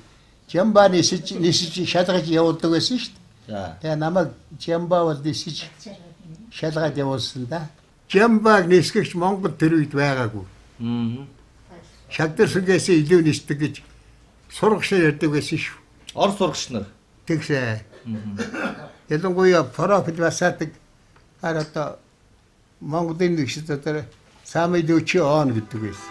JAMBAа нисэж шалгаж явуулдаг байсан шүү дээ. Тэгээ намайг JAMBAа бол нисэж шалгаад явуулсан да. JAMBAаг нисгэгч Монгол тэр үед байгаагүй. Шагдрсүргээс илүү нисдэг гэж сурагч ярьдаг байсан шүү. Орос сурагч нар. Тэгсээ. Ялангуяа профиль басаадаг хараа Монголын нэгшид одоо самын 40 он гэдэг байсан.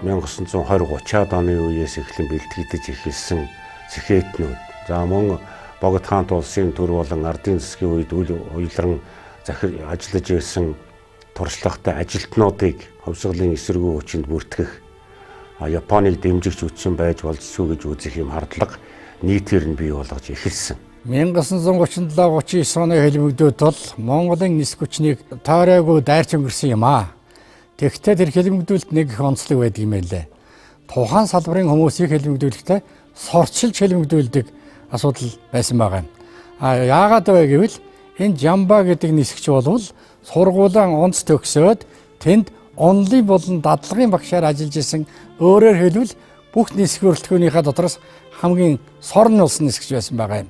1920-30-аад оны үеэс эхлэн бэлтгэгдэж эхэлсэн сэхэтнүүд. За мөн Богд хаант улсын төр болон ардын засгийн үед уйлран ажиллаж байсан туршлагатай ажилтнуудыг хувьсгалын эсэргүү хүчинд бүртгэх, Японыг дэмжигч үтсэн байж болзошгүй гэж үзэх юм хардлага нийтээр нь бий болгож эхэлсэн. 1937-39 оны хэлмэгдүүд бол Монголын нисэх хүчнийг таараагүй дайрч өнгөрсөн юм аа. Тэгвэл тэр хэлмэгдүүлэлт нэг их онцлог байдаг юм байлээ. Тухайн салбарын хүмүүсийг хэлмэгдүүлэхдээ сорчилж хэлмэгдүүлдэг асуудал байсан байгаа. Яагаад вэ гэвэл энэ жамбаа гэдэг нисгч болвол сургуулийн онц төгсөөд тэнд онлын болон дадлагын багшаар ажиллаж исэн, өөрөөр хэлбэл бүх нисэх бүрэлдэхүүнийхээ дотроос хамгийн сорн болсон нисгч байсан байгаа юм.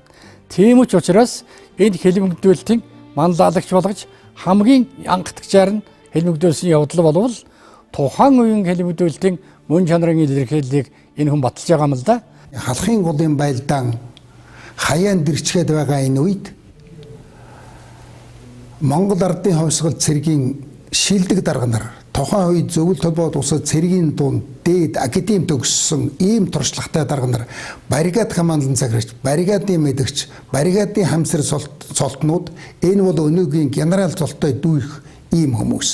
Тийм учраас энэ хэлмэгдүүлэлтийн манлайлагч болгож хамгийн анхдагчаар нь хэлмэгдүүлсэн явдал болвол тухайн үеийн хэлмэгдүүлэлтийн мөн чанарын илэрхийллийг энэ хүн баталж байгаа юм л да. Халахын голын байлдаан хаяанд ирчгээд байгаа энэ үед Монгол ардын хувьсгал цэргийн шилдэг дарга нар тухайн үед зөвлөлт холбоод усад цэргийн дунд дээд академи төгссөн ийм туршлагатай дарга нар баррикад командын цагирагч, баррикадын мэдгч, баррикадын хамсар цолтнууд энэ бол өнөөгийн генерал цолтой дүүх ийм хүмүүс.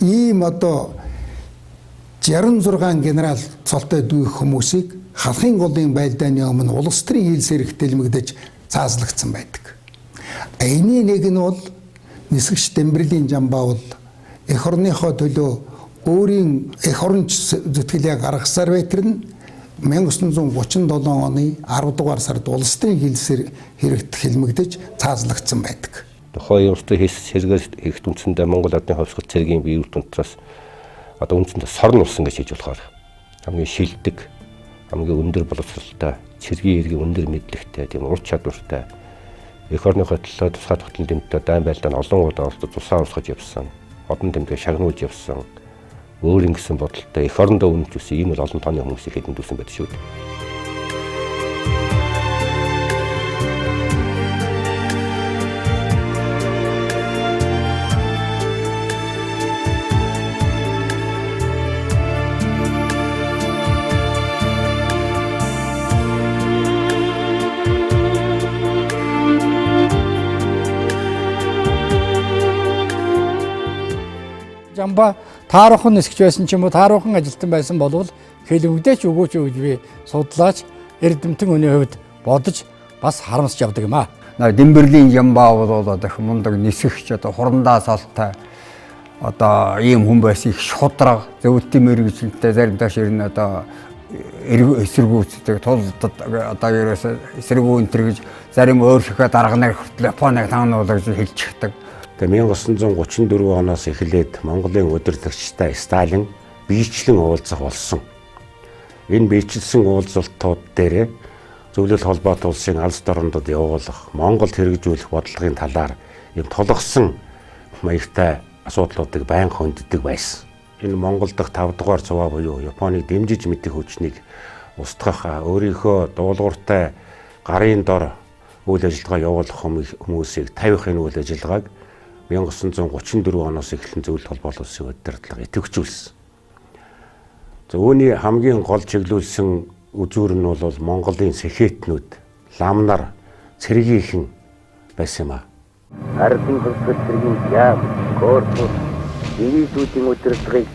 Ийм одоо 66 генерал цолтой дүүх хүмүүсийг халахын голын байлдааны өмнө улс төрийн хил сэрэгт дэлмэгдэж цаазлагдсан байдаг. Эний нэг нь бол нисгч Демберелин JAMBАA бол эх орныхоо төлөө өөрийн эх оронч зүтгэлийг гаргасаар байтар нь 1937 оны 10 дугаар сард улс төрийн хил хэрэгт хэлмэгдэж цаазлагдсан байдаг. Тухайн улсын сэргээс их үндсэндээ Монгол ардын хувьсгал цэргийн бие үндэс одоо үндсэндээ сорн улсан гэж хийж болохоор хамгийн шилдэг, хамгийн өндөр боловсролтой, цэргийн иргэн өндөр мэдлэгтэй, тийм ур чадвартай эх орныхоо төлөө тусгай тогтнол тэмдэгтээ дайн байлдаанд олон удаа оролцож тусаа урсгаж явсан, одон тэмдгээ шагнуулж явсан, өөр ингэсэн бодолтой эх орондоо үнэлжсэн ийм л олон тооны хүмүүсийг хэлмэгдүүлсэн байдаг шүү дээ. JAMBAA тааруухан нисгч байсан ч юм уу, тааруухан ажилтан байсан болвол хэлмэгдээч өгөөч гэж би судлаач эрдэмтэн хүний хувьд бодож бас харамсч явдаг юм аа. Демберелин JAMBAA бол одоо их мундаг нисгч, одоо хурандаа салтай одоо ийм хүн байсан, их шудраг, зөвлөлтийн мэргэжилттэй, заримдаа ширнэ одоо эсэргүүцдэг, тулдад одоо ерөөсө эсэргүү энтер гэж зарим өөрийнхөө дарганыг хүртэл Японыг таануулж хэлж чаддаг. 1934 оноос эхлээд Монголын удирдагчтай Сталин биечлэн уулзах болсон. Энэ биечлсэн уулзалтууд дээр зөвлөл холбоот улсын алс дорндод явуулах, Монголд хэрэгжүүлэх бодлогын талаар юм тулгсан маягтай асуудлуудыг байнга хөнддөг байсан. Энэ Монгол дахь 5 дугаар цуваа буюу Японыг дэмжиж мэдэх хүчнийг устгах, өөрийнхөө дуулууртай гарын дор үйл ажиллагаа явуулах хүмүүсийг тавих энэ үйл ажиллагааг 1934 оноос эхлэн зөвлөлт холбоот улсын удирдлага идэвхжүүлсэн. Үүний хамгийн гол чиглүүлсэн үзүүр нь бол Монголын сэхэтнүүд, ламнар, цэргийнхэн байсан юм аа. Ардын хувьсгал цэргийн яам, корпус, дивизиудын удирдлагыг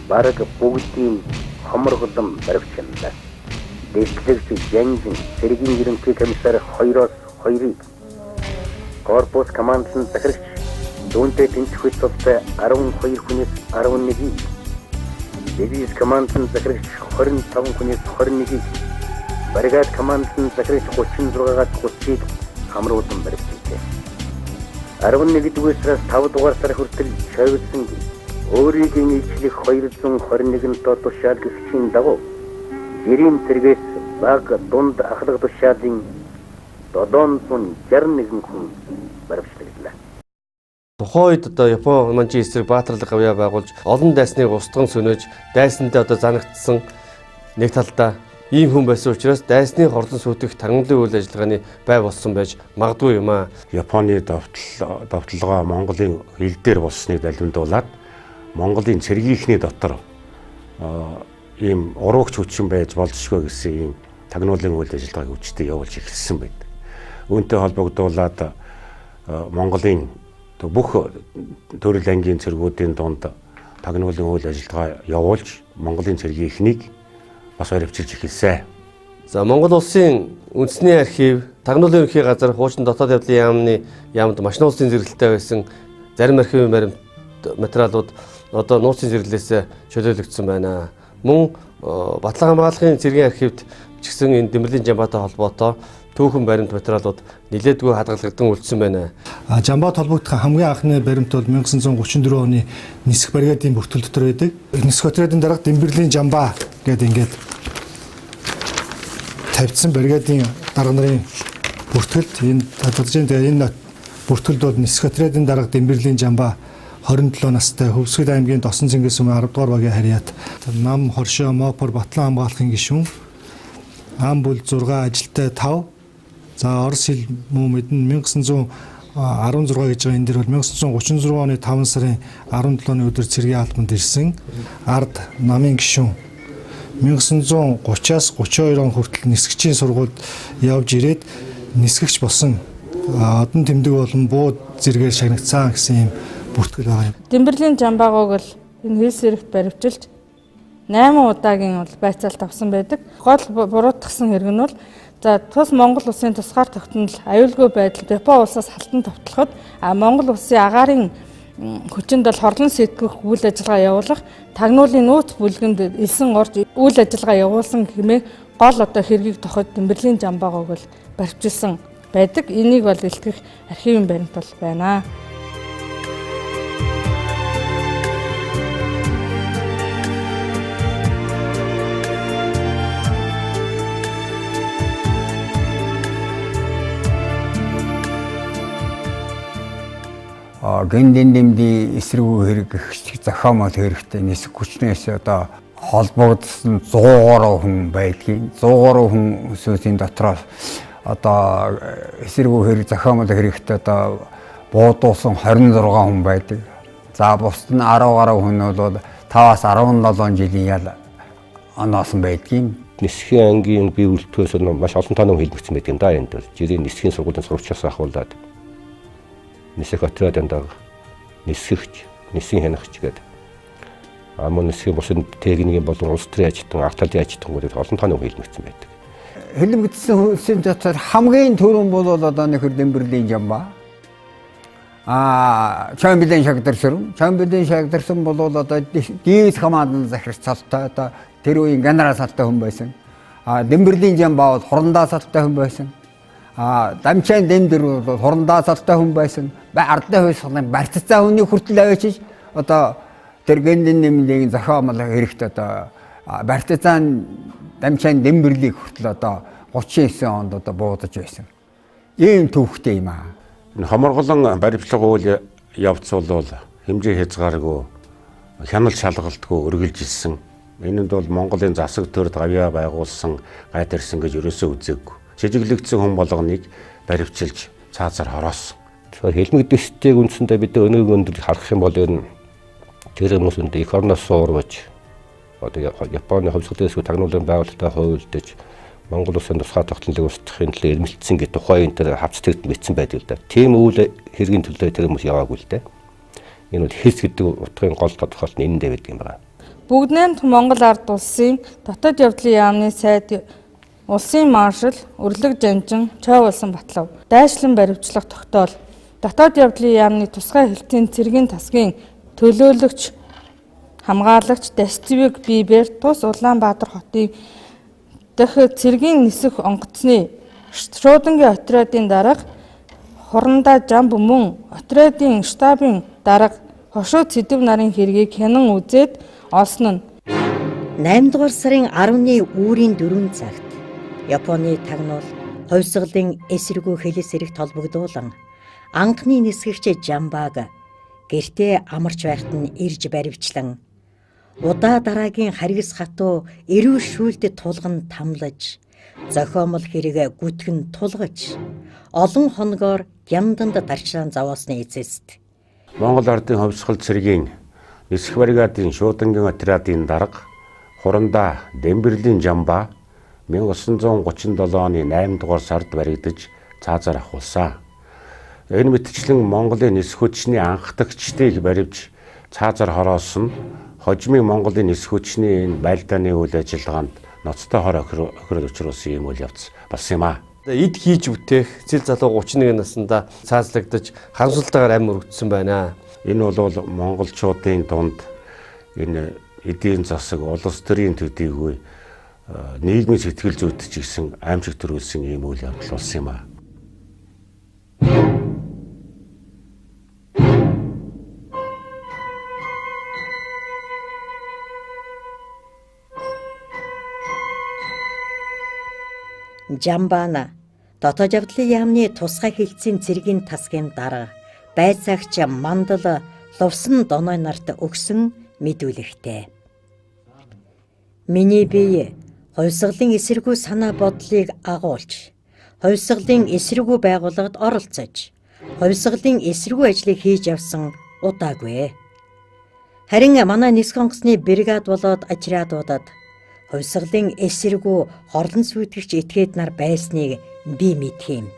бараг бүгдийн хоморголон баривчилсан. Дэвшлэгч Жанжин цэргийн ерөнхий комиссар 2-оос 2-ыг, корпус командын захирагч Дүүнтэй тэнцвэт тултай 12 хүнээс 11-ийг, дивиз командын захирагч 25 хүнээс 21-ийг, бригад командын захирагч 36-аас 30-ыг хамруулан баривчилжээ. 11-р сараас 5 дугаар сар хүртэл шавьсан өөрийн илчлэх 221 тоо тушаал гисчийн дагуу жирийн цэргээс баг дунд ахлах тушаалын 761 хүн баривчлагдлаа. Тухайн үед одоо Япон манжийн эсрэг баатарлаг гавьяа байгуулж олон дайсныг устган сөнөөж дайсандаа одоо занагдсан нэг талдаа ийм хүн байсан учраас дайсны хорлон сүйтгэх тархамлын үйл ажиллагааны бай болсон байж магадгүй юм аа. Японы давталгаа Монголын хил дээр болсныг далимдуулаад Монголын цэргийнхний дотор ийм уруугч хүчин байж болзошгүй гэсэн ийм тагнуулын үйл ажиллагааг хүчтэй явуулж эхэлсэн байдаг. Үүнтэй холбогдуулаад Монголын бүх төрөл ангийн цэргүүдийн дунд тагнуулын үйл ажиллагаа явуулж Монголын цэргийн эхнийг бас баривчилж эхэлсэн. За Монгол улсын үндэсний архив, тагнуулын ерөнхий газар, хуучин дотоод явдлын яамд маш нууцын зэрэгэлтэй байсан зарим архивын баримт материалууд одоо нууцын зэрэглээс чөлөөлөгдсөн байна. Мөн Батлан хамгааллын цэргийн архивд ч гэсэн энэ Демберелин жамбаатай холбоотой түүхэн баримт материалууд нэлээдгүй хадгалагдсан үлдсэн байна. Жамбаат холбогдох хамгийн анхны баримт бол 1934 оны нисэх бригадын бүртгэл дотор байдаг. Нисэх отрядын дарга Демберелин жамбаа гэдэг ингээд тавьсан бригадын дарга нарын бүртгэлд энэ татгалзын энэ бүртгэлд бол нисэх отрядын дарга Демберелин жамбаа 27 настай Хөвсгөл аймгийн Досон цэнгээс өмнө 10 дугаар багийн харьяат нам хоршоо мопор Батлан хамгааллын гишүүн ам бүл 6 ажилтай 5 за орос хэл мөн мэднэ 1916 гэж байгаа энэ дэр бол 1936 оны 5 сарын 17-ны өдөр цэргийн албанд ирсэн ард намын гишүүн 1930-аас 32 он хүртэл нисгчийн сургуульд явж ирээд нисгэгч болсон одон тэмдэг болон бууд зэргээр шагнагцсан гэсэн юм бүртгэл байгаа юм. Демберелин жамбаагааг бол энэ хэлс хэрэгт баривчилж 8 удаагийн бол байцаалт авсан байдаг. Гол буруутгсан хэрэг нь бол за тус Монгол улсын тусгаар тогтнол аюулгүй байдал Япон улсаас халтан товтлоход Монгол улсын агаарын хүчинд бол хорлон сэтгэх үйл ажиллагаа явуулах тагнуулын нууц бүлгэнд элсэн орж үйл ажиллагаа явуулсан хэмээн гол одоо хэргийг тохиод Демберелин жамбаагааг бол баривчилсан байдаг. Энийг бол илтгэх архивын баримт бол байна. Гиндийн дэмдийн эсрэгүү хэрэг зохиомол хэрэгтэй нисэх хүчнээс одоо холбогдсон 100 гаруй хүн байдгийн 100 гаруй хүн хүмүүсийн дотроос одоо эсрэгүү хэрэг зохиомол хэрэгтэй одоо буудуулсан 26 хүн байдаг. За бусд нь 10 гаруй хүн бол 5-аас 17 жилийн ял оноос байдгийн. Нисхийн ангийн бие үлдэхээс маш олон тоног хэлбэгдсэн байдаг юм да энд бол. Жирийн нисхийн сургуулийн сурагчаас ахуулаад нисэх отрядын дарга, нисгэгч, нисгийн хянагч гэдэг. Мөн нисхийн бусад техникийн болон улс төрийн ажилтан, ард талын ажилтнууд олон тооны хэлбэгдсэн байдаг. Хэлбэгдсэн хүнсийн дотор хамгийн түрүүн бол одоо нөхөр Демберелин жамбаа. Чамбилын шагдарсан бол одоо дээс хамаатан захирч салтай одоо тэр үеийн генерал салтай хүн байсан. Демберелин жамбаа бол хурандаа салтай хүн байсан. Дамчаан Дембер бол хурандаа салтай хүн байсан. Ардын хувьсгалын барьцаа хүний хүртэл авчиж одоо тэр гиндийн нэмлэгийн зохиомол хэрэгтэй одоо барьцаан Дамчаан Демберлийг хүртэл одоо 39 онд одоо буудаж байсан. Ийм төвхтэй юм аа. Хоморголон баримтлага үйл явц бол хэмжээ хязгааргүй хяналт шалгалтгүй үргэлжилсэн. Энэнд бол Монголын засаг төрд гавьяа байгуулсан гайд ирсэн гэж ерөөсөө үзээгүй. Жижиглэгдсэн хүн болгоныг баривчилж цаазаар хороосон. Хэлмэгдэстийг үндсэндээ бид өнөөгийн өндөр харах юм бол энэ тэр хүмүүсэнд их орноос суурваж одоо Японы хувьсгалын тагнуулын байгууллагатай хувилдаж Монгол улсын тусгай тогтнолыг устгахын төлөө эрмэлцсэн гэдэг тухайн энэ хавцдагт мэдсэн байдаг л да. Тийм үйл хэргийн төлөө тэр хүмүүс яваагүй л дээ. Энэ бол хэс гэдэг утгын гол тодорхойлт нь энэндээ байдаг юм байна. Бүгд найрамд Монгол ард улсын дотоод явдлын яамны сайд улсын маршал Өрлөг Жанжин Чойволсон Батлав дайшлан баривчлах тогтоол дотоод явдлын яамны тусгай хэлтийн цэргийн тасгийн төлөөлөгч хамгаалагч Дасцвиг Бибер тус Улаанбаатар хотын дэх цэргийн нисэх онгоцны шуудангийн отрядын дарга Хурандаа Жамбаа мөн отрядын штабын дарга хошуу цэдэв нарын хэргийг хянан үзээд олсон нь 8 дугаар сарын 10-ны үүрийн 4 цагт Японы тагнуул хувьсгалын эсрэгүү хэлэс хэрэгт холбогдуулан анхны нисгэгч Жамбааг гэртээ амарч байхад нь ирж баривчлан удаа дараагийн харгас хатуу эрүү шүүлдэд тулган тамлаж зохиомол хэрэг гүтгэн тулгаж олон хоногоор гямданд дарчлан заваасны эцэст Монгол ардын хувьсгал цэргийн нисэх бригадын шуудангийн отрядын дарга Хурандаа Демберелин JAMBAA 1937 оны 8 дугаар сард баригдаж цаазаар ахуулсан. Энэ мэтчлэн Монголын нисэх хүчний анхдагчдыг баривж цаазаар хороосон хожимын Монголын нисэх хүчний энэ байлдааны үйл ажиллагаанд ноцтой хор охирол учруулсан юм үйл явц болсон юм аа. Эд хийж үтэх зэл залуу 31 наснда цаазлагдаж харамсалтайгаар амь өргөдсөн байна. Энэ бол монголчуудын дунд энэ эдийн засаг улс төрийн төдийгүй нийгмийн сэтгэл зүйд ч гэсэн аимшиг төрүүлсэн ийм үйл явдал болсон юм аа. Жамбаана дотоод явдлын яамны тусгай хилцээний цэргийн тасгийн дарга байцаагч Мандал Лувсан Доной нарт өгсөн мэдүүлэгтэй. Миний бие хувьсгалын эсэргүү санаа бодлыг агуулж, хувьсгалын эсэргүү байгууллагад оролцож, хувьсгалын эсэргүү ажлыг хийж явсан удаагүй. Харин манай нисэх онгоцны бригад болоод ажраадуудад хувьсгалын эсэргүү хорлон сүйтгэгч этгээд нар байсныг би мэдхийм.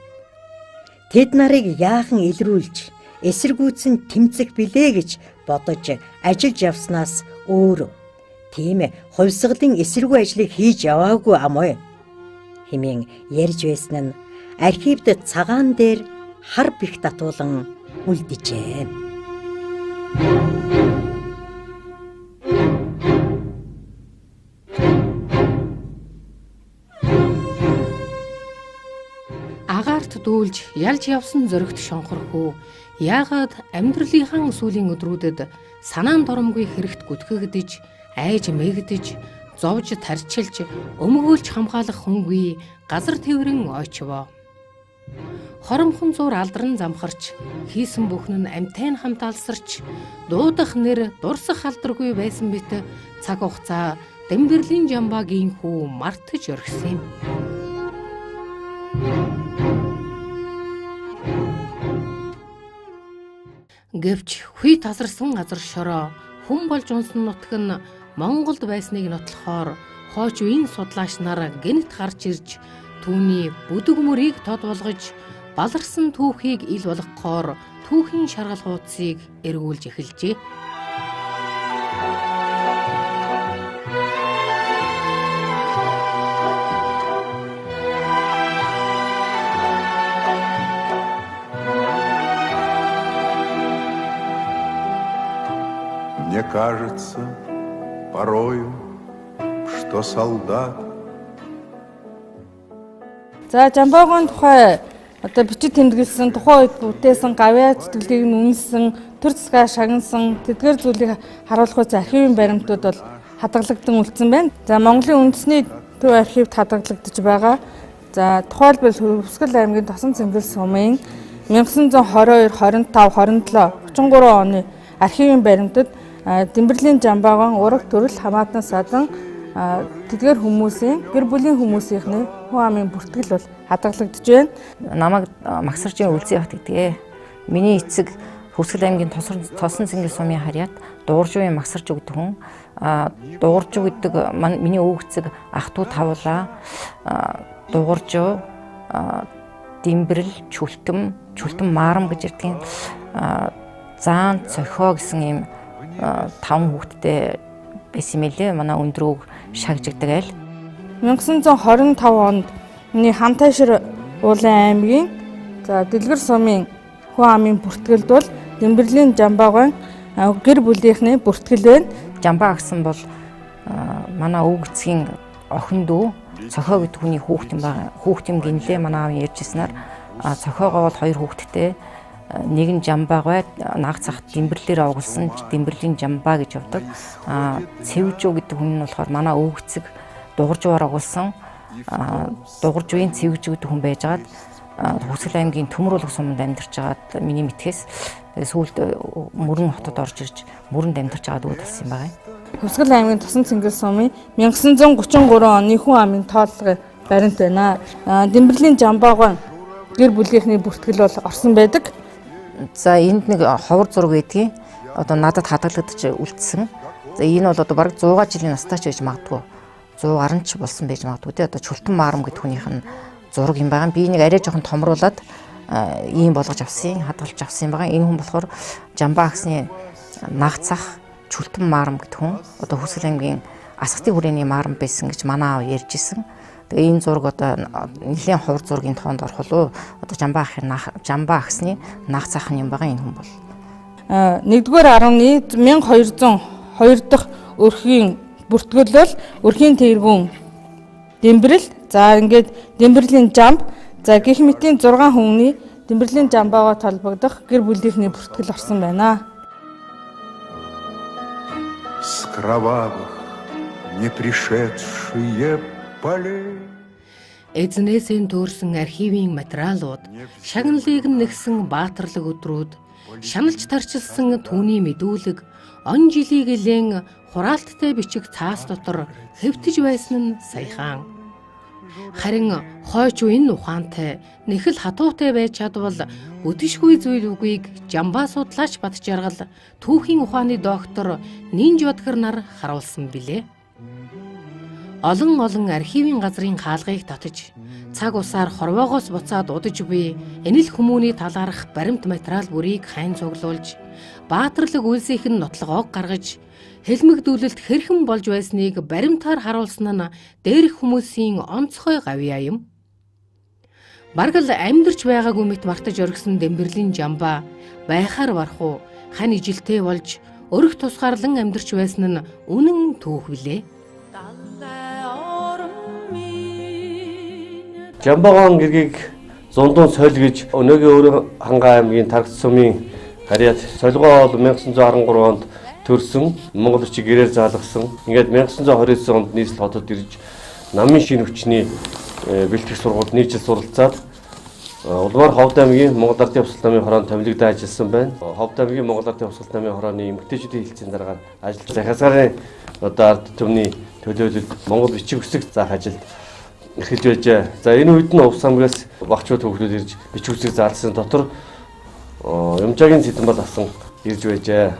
Тэд нарыг яахан илрүүлж, эсэргүүцэн тэмцэх билээ гэж бодож ажиллаж явснаас өөр тийм хувьсгалын эсэргүү ажлыг хийж яваагүй амой хэмээн ярьж байсан нь архивд цагаан дээр хар бих татуулан үлдэжээ. Агаарт дүүлж ялж явсан зөрөгт шонхорхүү яагаад амьдралынхаа сүүлийн өдрүүдэд санаан доромгүй хэрэгт гүтгэгдэж, айж мэгдэж, зовж тарчилж, өмгөөлж хамгаалах хүнгүй газар тэврэн ойчвоо. Хоромхон зур алдран замхарч, хийсэн бүхэн нь амьтайн хамт алсарч, дуудах нэр дурсах алдаргүй байсан мэт цаг хугацаа Демберелин JAMBAA-гийн хүү мартаж орхисон юм. Гэвч хүй тасарсан газар шороо хүн болж унсан нутаг нь Монголд байсныг нотлохоор хойч үеийн судлаач нар гэнэт гарч ирж түүний бүдэг мөрийг тод болгож баларсан түүхийг ил болгохоор түүхийн шаргал хуудсыг эргүүлж эхэлжээ. Мне кажется порою, что солдат. За JAMBAA-гийн тухай одоо бичиг тэмдэглэсэн тухайн үед бүтээсэн гавьяа зүтгэлийг үнэлсэн, төр засгаа шагнасан тэдгээр зүйлийг харуулах үс архивын баримтууд бол хадгалагдсан үлдсэн байна. За Монголын үндэсний төв архивд хадгалагдаж байгаа. За тухайлбал Хүсгэл аймгийн Тосон цэнгэл сумын 1922, 25, 27, 33 оны архивын баримтад Демберелин JAMBAA-гийн ураг төрөл хамаатан садан тэдгээр хүмүүсийн гэр бүлийн хүмүүсийнхний хүн амын бүртгэл бол хадгалагдж байна. Намайг магсаржийн үлзий явах гэдгээ. Миний эцэг Хүсгэл аймгийн Тосон цэнгэл сумын харьяат дууржуугийн магсарж өгдөг хүн. Дууржуу гэдэг миний өвөг эцэг ах トゥ тавлаа. Дууржуу Демберел чүлтэн маарам гэж ирдэг. Заан цохио гэсэн юм 5 хүүхэдтэй байсан мэлээ. Манай өндрөөг шагжигдаг айл. 1925 онд Хантайшир уулын аймгийн Дэлгэр сумын хүн амын бүртгэлд бол Демберелин JAMBAA-гийн гэр бүлийнхний бүртгэл байна. JAMBAA гэсэн бол манай өвөг эцгийн охин дүү цохио гэдэг хүний хүүхэд юм байна. Хүүхэд юм гинлээ манай аав ярьжсэнаар цохиогоо бол 2 хүүхэдтэй. Нэг нь JAMBAA нааг цахад Демберелээр оголсон Демберелин JAMBAA гэж явдаг. Цэвжүү гэдэг хүн нь болохоор манай өвөг эцэг дууржуугаар оголсон дууржуугийн цэвжүү гэдэг хүн байжгаад Хүсгэл аймгийн Төмөр суманд амьдарч байгаад миний мэдхээс сүүлд Мөрөн хотод орж ирж Мөрөнд амьдарч байгаад үүд болсон юм байна. Хүсгэл аймгийн Тосон цэнгэл сумын 1933 оны хүн амын тооллогын баримт байна. Демберелин JAMBAA-гийн гэр бүлийнхний бүртгэл бол орсон байдаг. За энд нэг ховор зураг байдгийг одоо надад хадгалагдаж үлдсэн. За энэ бол одоо бараг 100 жилийн настай ч байж магадгүй. 100 гаруй ч болсон байж магадгүй те. Одоо чултан маарам гэдэг хүнийх нь зураг юм байгаа. Би энийг арай жоохон томруулаад ийм болгож авсан, хадгалж авсан байгаа. Энэ хүн болохоор Жамбаа агсны нагцах чултан маарам гэдэг хүн. Одоо Хүсэл аймгийн Асгатын хүрээний маарам байсан гэж манай аав ярьж исэн. Тэгээ энэ зураг одоо нэлийн хувар зургийн тоонд орох уу? Одоо Жамбаа агсны нагцах юм байгаа энэ хүн бол. 1-р 1202 дахь өрхийн бүртгүүлэл өрхийн тэргүүн Демберил. За ингээд Дембeriлийн жамб. За гэх мэтийн 6 хүмүүний Дембeriлийн жамбаагаа толбогдох гэр бүлийнхний бүртгэл орсон байна. С кровавых не пришедшие полей. Эзнээсээ төөрсөн архивын материалууд, шагналыг нэгсэн баатарлаг өдрүүд, шаналж тарчилсан түүний мэдүүлэг, он жилийг илэн хураалттай бичиг цаас дотор хэвтэж байсан нь саяхан. Харин хойч энэ ухаантай нэхэл хатуутай байж чадвал өдөшгүй зүйл үгийг Жамбаа судлаач Бат Жаргал түүхийн ухааны доктор Нинж Бадгар нар харуулсан билээ. Олон архивын газрын хаалгыг татаж цаг усаар хорвоогоос буцаад удаж буй энэл хүмүүний талаарх баримт материал бүрийг хайн цуглуулж баатарлаг үйлсийнх нь нотлогоог гаргаж хэлмэгдүүлэлт хэрхэн болж байсныг баримтаар харуулсан нь дээрх хүмүүсийн онцгой гавьяа юм. Бараг л амьдарч байгаагүй мэт мартаж оргисон Дембeriлийн Жамбаа байхаар барах уу хань ижилтэй болж өрх тусгаарлан амьдарч байсан нь үнэн түүх билээ. Жамбаагаан гэргийг зундун сойл гэж өнөөгийн Өрийн Хангаан аймгийн Тархас сумын харьяат солигоо бол 1913 онд төрсөн Монгол Улчийг гэрээр заалгасан. Ингээд 1929 онд нийслэл хотод ирж намын шинэ хүчний бэлтгэх сургуульд нэг жил суралцаад улмаар Ховд аймгийн Монгол Ардын Хувьсгалт намын хороонд томилогдож ажилласан байна. Ховд аймгийн Монгол Ардын Хувьсгалт намын хорооны эмэгтэйчүүдийн хэлтсийн дараагаар ажиллаж захиасгарын одоо ард түмний төлөөлөлд Монгол бичиг үсэг заах ажилд эхэлж байжээ. За энэ үед нь Увс аймгаас багчууд хүүхдүүд ирж бичиг үсэг заалсан дотор Юмжаагийн Сэдэнбал асан ирж байжээ.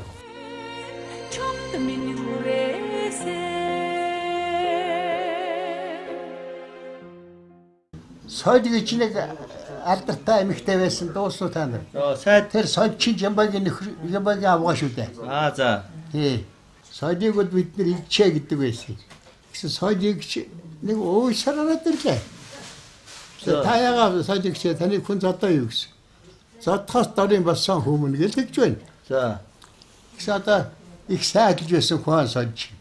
Соёл гэж нэг алдартай эмэгтэй байсан дуусну та нар. Сайд тэр соёл чинь Жамбаагийн авгаа шүү дээ. За. Тий. Соёлыг бид нар илчээ гэдэг байсан. Гэсэн соёлыг нэг уушраад ирлээ. Та яагаад соёлыг чи таны хүн зодоо юу гэсэн. Зодхоос дорын болсон хүмүүн гэлж байна. За. Гэсэн одоо их сайн гэж байсан хүн соёлч.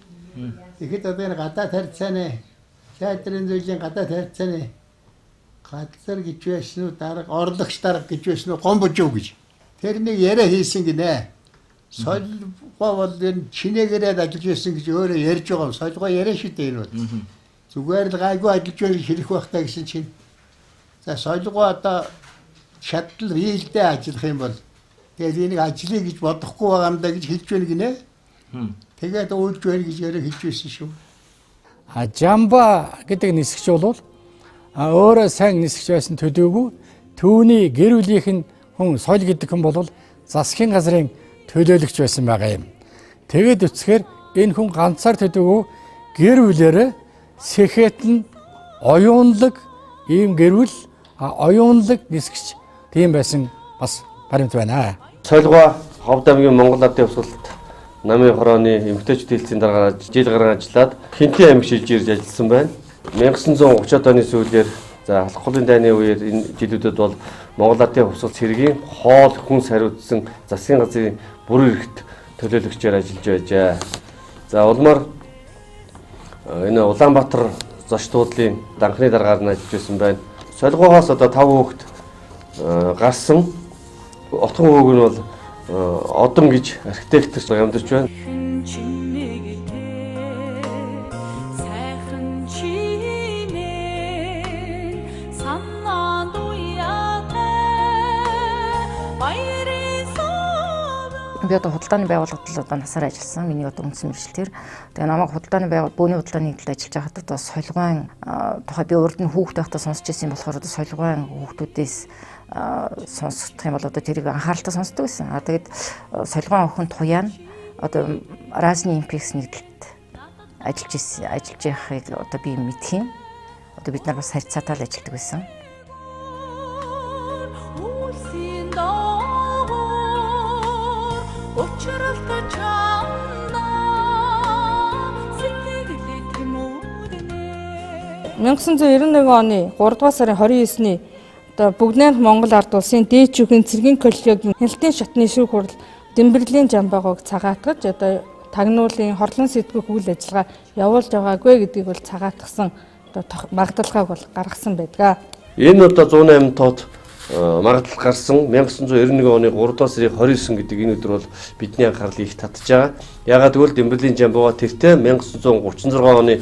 Ихэд одоо энэ гадаад харьцааны театрын зүйлийн гадаад харьцааны гадар гэж байсан уу дарга орлогч дарга гэж байсан уу гомбожоо гэж. Тэр нэг яриа хийсэн гинэ. Соёлгоо бол энэ чинээгээрээ ажиллаж байсан гэж өөрөө ярьж байгаа. Соёлгоо яриа шүү дээ энэ бол. Зүгээр л гайгүй ажиллаж байх хэрэг байхтаа гэсэн чинь. За соёлгоо одоо шатлал хийлдээ ажиллах юм бол тэгээд энийг ажиллая гэж бодохгүй байгаа юм да гэж хэлж байна гинэ. Тэгээд уйлж байна гэж яриа хэлж байсан шүү. Жамбаа гэдэг нисгч бол өөрөө сайн нисгч байсан төдийгүй түүний гэр бүлийнх нь хүн соёл гэдэг хүн бол засгийн газрын төлөөлөгч байсан байгаа юм. Тэгээд үцхээр энэ хүн ганцаар төдийгүй гэр бүлээрээ сэхэтэн оюунлаг ийм гэр бүл оюунлаг нисгч тийм байсан бас баримт байна. Солигоо Ховд аймгийн Монгол Ардын Хувьсгалт намын хорооны эмэгтэйчүүдийн хэлтсийн дараагаар жил гарan ажиллаад Хинтээ аймаг шилж ирж ажилласан байна. 1930-ад оны сүүлээр за халахлын дайны үеэр энэ жилүүдэд бол Монгол Ардын Хувьсгалт цэргийн хоол хүнс хариуцсан засгийн газрын бүр эрхт төлөөлөгчөөр ажиллаж байжээ. За улмаар энэ Улаанбаатар зочдуудлын данхны дараагаар нь ажиллаж байсан байна. Солигоогоос одоо 5 хүүхэд гарсан. Отхон хүүг нь бол Одон гэж архитектор амьдарч байна. Би одоо худалдааны байгууллагад одоо насаар ажилласан. Миний одоо үндсэн мэргэжилтээр. Тэгээ намайг худалдааны бөөний худалдааны хэлд ажиллаж байхад одоо солигоон тухай би урд нь хүүхэд байхдаа сонсч ирсэн болохоор одоо солигоон хүүхдүүдээс сонсох юм бол одоо тэрийг анхааралтай сонсдог байсан. Тэгээд солигоон охин туяа нь одоо разны импекс нэгдэлт ажиллаж байхыг одоо би мэдхийн. Одоо бид нар бас харьцаатай л ажилладаг байсан. $1991 оны 3 дугаар сарын 29-ний одоо бүгд найрамд Монгол ард улсын дээд шүүхийн цэргийн коллегийн хяналтын шатны шүүх хурал Демберелин JAMBAA-г цагаатгаж одоо тагнуулын хорлон сэтгүүх үйл ажиллагаа явуулж байгаагүй гэдгийг бол цагаатгсан одоо магадalgaаг бол гаргасан байдаг. Энэ одоо 108 тоод магадлал гарсан 1991 оны 3 дугаар сарын 29 гэдэг энэ өдөр бол бидний анхаарлыг их татж байгаа. Ягаад гэвэл Демберелин JAMBAA тэртээ 1936 оны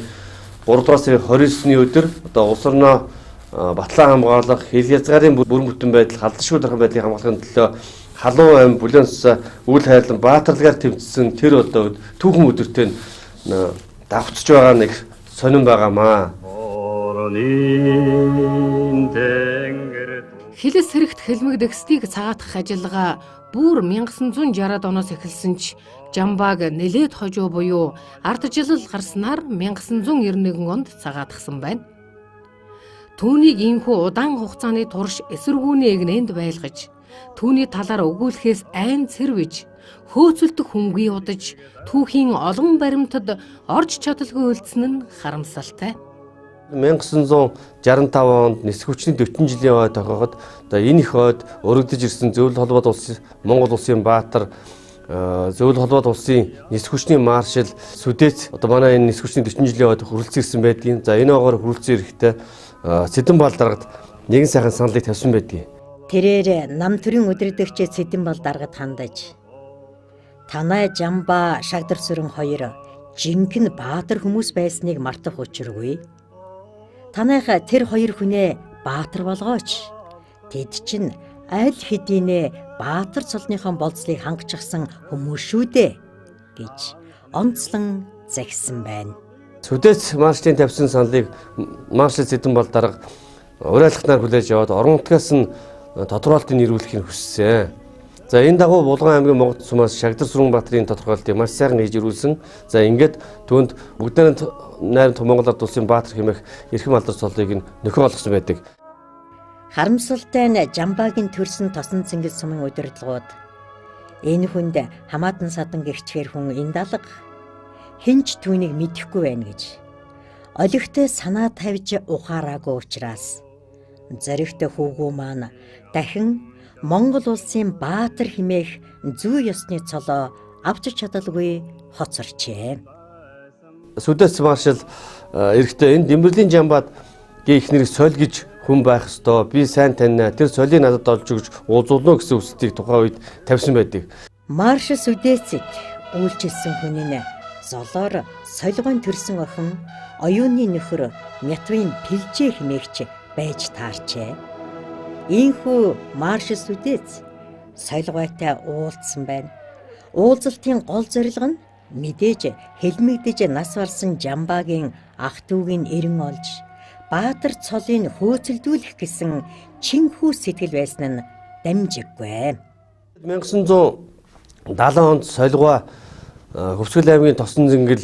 3 дугаар сарын 29-ний өдөр одоо улс орноо батлан хамгаалах, хил хязгаарын бүрэн бүтэн байдал, халдшгүй дархан байдлыг хамгаалахын төлөө халуун ам бүлэнс үйл хайрлан баатарлагаар тэмцсэн тэр одоо түүхэн өдөртөө давхцж байгаа нэг сонирн байгаамаа. Хилэс хэрэгт хэлмэгдэхсдийг цагаатгах ажиллагаа бүр 1960-ад оноос эхэлсэн ч JAMBAA-г нэлээд хожуу буюу арджилал гарснаар 1991 онд цагаатгсан байна. Түүнийг ийхүү удаан хугацааны турш эсэргүүний эгнээнд байлгаж, түүний талаар өгүүлэхээс айн цэрвэж, хөөцөлдөх хүнгүй удаж, түүхийн олон баримтад орж чадалгүй үлдсэн нь харамсалтай. 1965 онд нисэх хүчний 40 жилийн хойд тохиогод одоо энэ их хойд өргөдөж ирсэн зөвлөлт холбоот улсын Монгол улсын баатар зөвлөлт холбоот улсын нисэх хүчний маршал Сүдэц одоо манай энэ нисэх хүчний 40 жилийн хойд хүрэлцэн ирсэн байдгийн. За энэ оогоор хүрэлцэн ирэхдээ Сэдэнбал даргад нэгэн сайхан саналыг тавьсан байдгийг. Тэрээр нам төрийн өдөрдөгч Сэдэнбал даргад хандаж танай JAMBAA шагдар сүрэн хоёр жинхэнэ баатар хүмүүс байсныг мартах учиргүй. Танайха тэр хоёр хүнээ баатар болгооч. Тэд чинь аль хэдийнэ баатар цолныхон болцлыг хангачсан хүмүүс шүү дээ гэж онцлон загсан байна. Сүдэц маршалын тавьсан саналыг маршал Сэдэнбал дарга уриалгахнаар хүлээж аваад орон нутгаас нь тодорхойлтыг нэрвүүлэхийг хүссэн. За энэ дагуу Булган аймгийн Монгол сумаас шагдар сүрэн баатрын тодорхойлтыг маш сайхан хийж ирүүлсэн. За ингээд түүнд бүгд найрамд Монгол ард улсын баатар хэмээх эрхэм алдар цолыг нөхөө олгосон байдаг. Харамсалтай нь JAMBAA-гийн төрсөн тосон цэнгэл сумын удирдлагууд энэ хүнд хамаатан садан гихчээр хүн энэ далга хинч түүнийг мэдэхгүй байна гэж олигтой санаа тавьж ухаараагүй учраас зоригтой хүүгүү маань дахин Монгол улсын баатар хэмээх зүй ёсны цолоо авч чадалгүй хоцорчээ. Сүдэц маршал эрэхтэй энэ Демберелин JAMBAA гээ их нэрийг соль гэж хүн байх ёстой. Би сайн таньна. Тэр солийг надад олж өгч уулзуулно гэсэн үсдийг тухайн үед тавьсан байдаг. Маршал Сүдэцэд үйлчилсэн хүний нэ золоор солигоон төрсөн охин оюуны нөхөр Мятвын Пилжээ хэмээгч байж таарчээ. Ийхүү маршал Сүдэц солигойтой уулзсан байна. Уулзалтын гол зорилго нь мэдээж хэлмэгдэж нас барсан JAMBAA-гийн ах дүүгийн эрен олж баатар цолыг хөөцөлдүүлэх гэсэн чинхүү сэтгэл байсан нь дамжиггүй. 1970 онд солигоо Хөвсгөл аймгийн тосон зингэл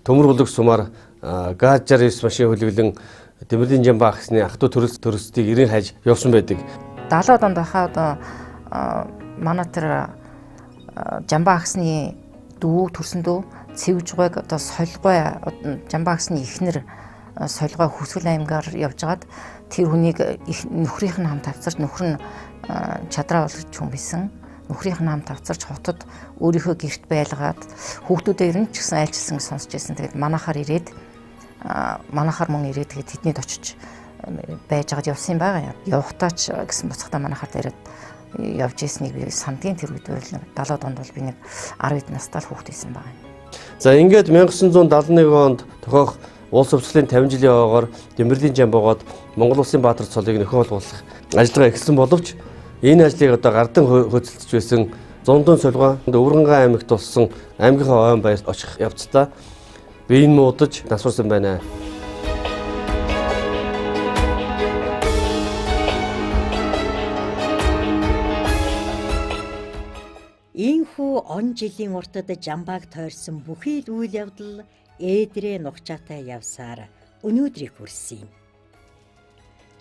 төмөр хөлөг сумаар ГАЗ 69 машин хөлөглөн Демберелин JAMBAA гэсний ах トゥ төрөстийг ирэн хайж явсан байдаг. 70-аад онд байхад манай тэр JAMBAA гэсний дүү төрсөн дүү цэвжгойг одоо солигой JAMBAA гэсний ихнэр солигой Хөвсгөл аймгаар явжгаад тэр хүнийг нөхрийнх нь хамт авцарч нөхөр нь чадраа болгож хүн байсан. Нөхрийнх нь хамт авцарч хотод өөрийнхөө гэрт байлгаад хүүхдүүдээ ирэн ч гэсэн айлчилсан гэж сонсч байсан. Тэгээд манахаар мөн ирээд тэгээд тэднийд очиж байж байгаад явсан юм байгаа. Явахтаач гэсэн буцахтаа манахаар дээрээ явж ирснийг би сандгийн тэр үед бол 70-аад онд бол би нэг 10 хэд настай л хүүхэд байсан байгаа. За ингээд 1971 онд тохиох улс өвчлөлийн 50 жилийн ойгоор Демберелин JAMBAA-г Монгол улсын баатар цолыг нөхөө олгуулах ажиллагаа эхэлсэн боловч энэ ажлыг одоо гардан хөөцөлдөж байсан Зундун солигоо Өвөргангай аймагт болсон аймгийнхаа ойн баярт очих явцдаа би энэ муудаж насварсан байна. Ийм Энэхүү он жилийн уртад Жамбааг тойрсон бүхий л үйл явдал ээдрээ нухчаатай явсаар өнөөдрийг хүрсэн юм.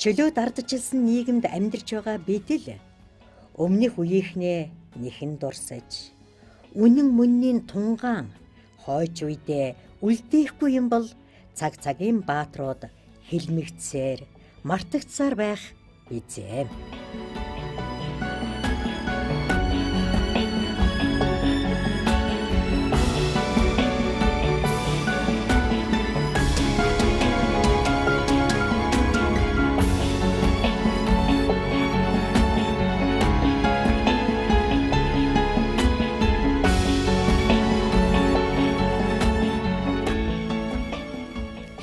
Чөлөөд ардчилсан нийгэмд амьдарч байгаа бид л өмнөх үеийнхнээ нэхэн дурсаж, үнэн мөнний тунгаан хойч үедээ үлдээхгүй юм бол цаг цагийн баатрууд хилмигцээр мартагдсаар байх бизээ.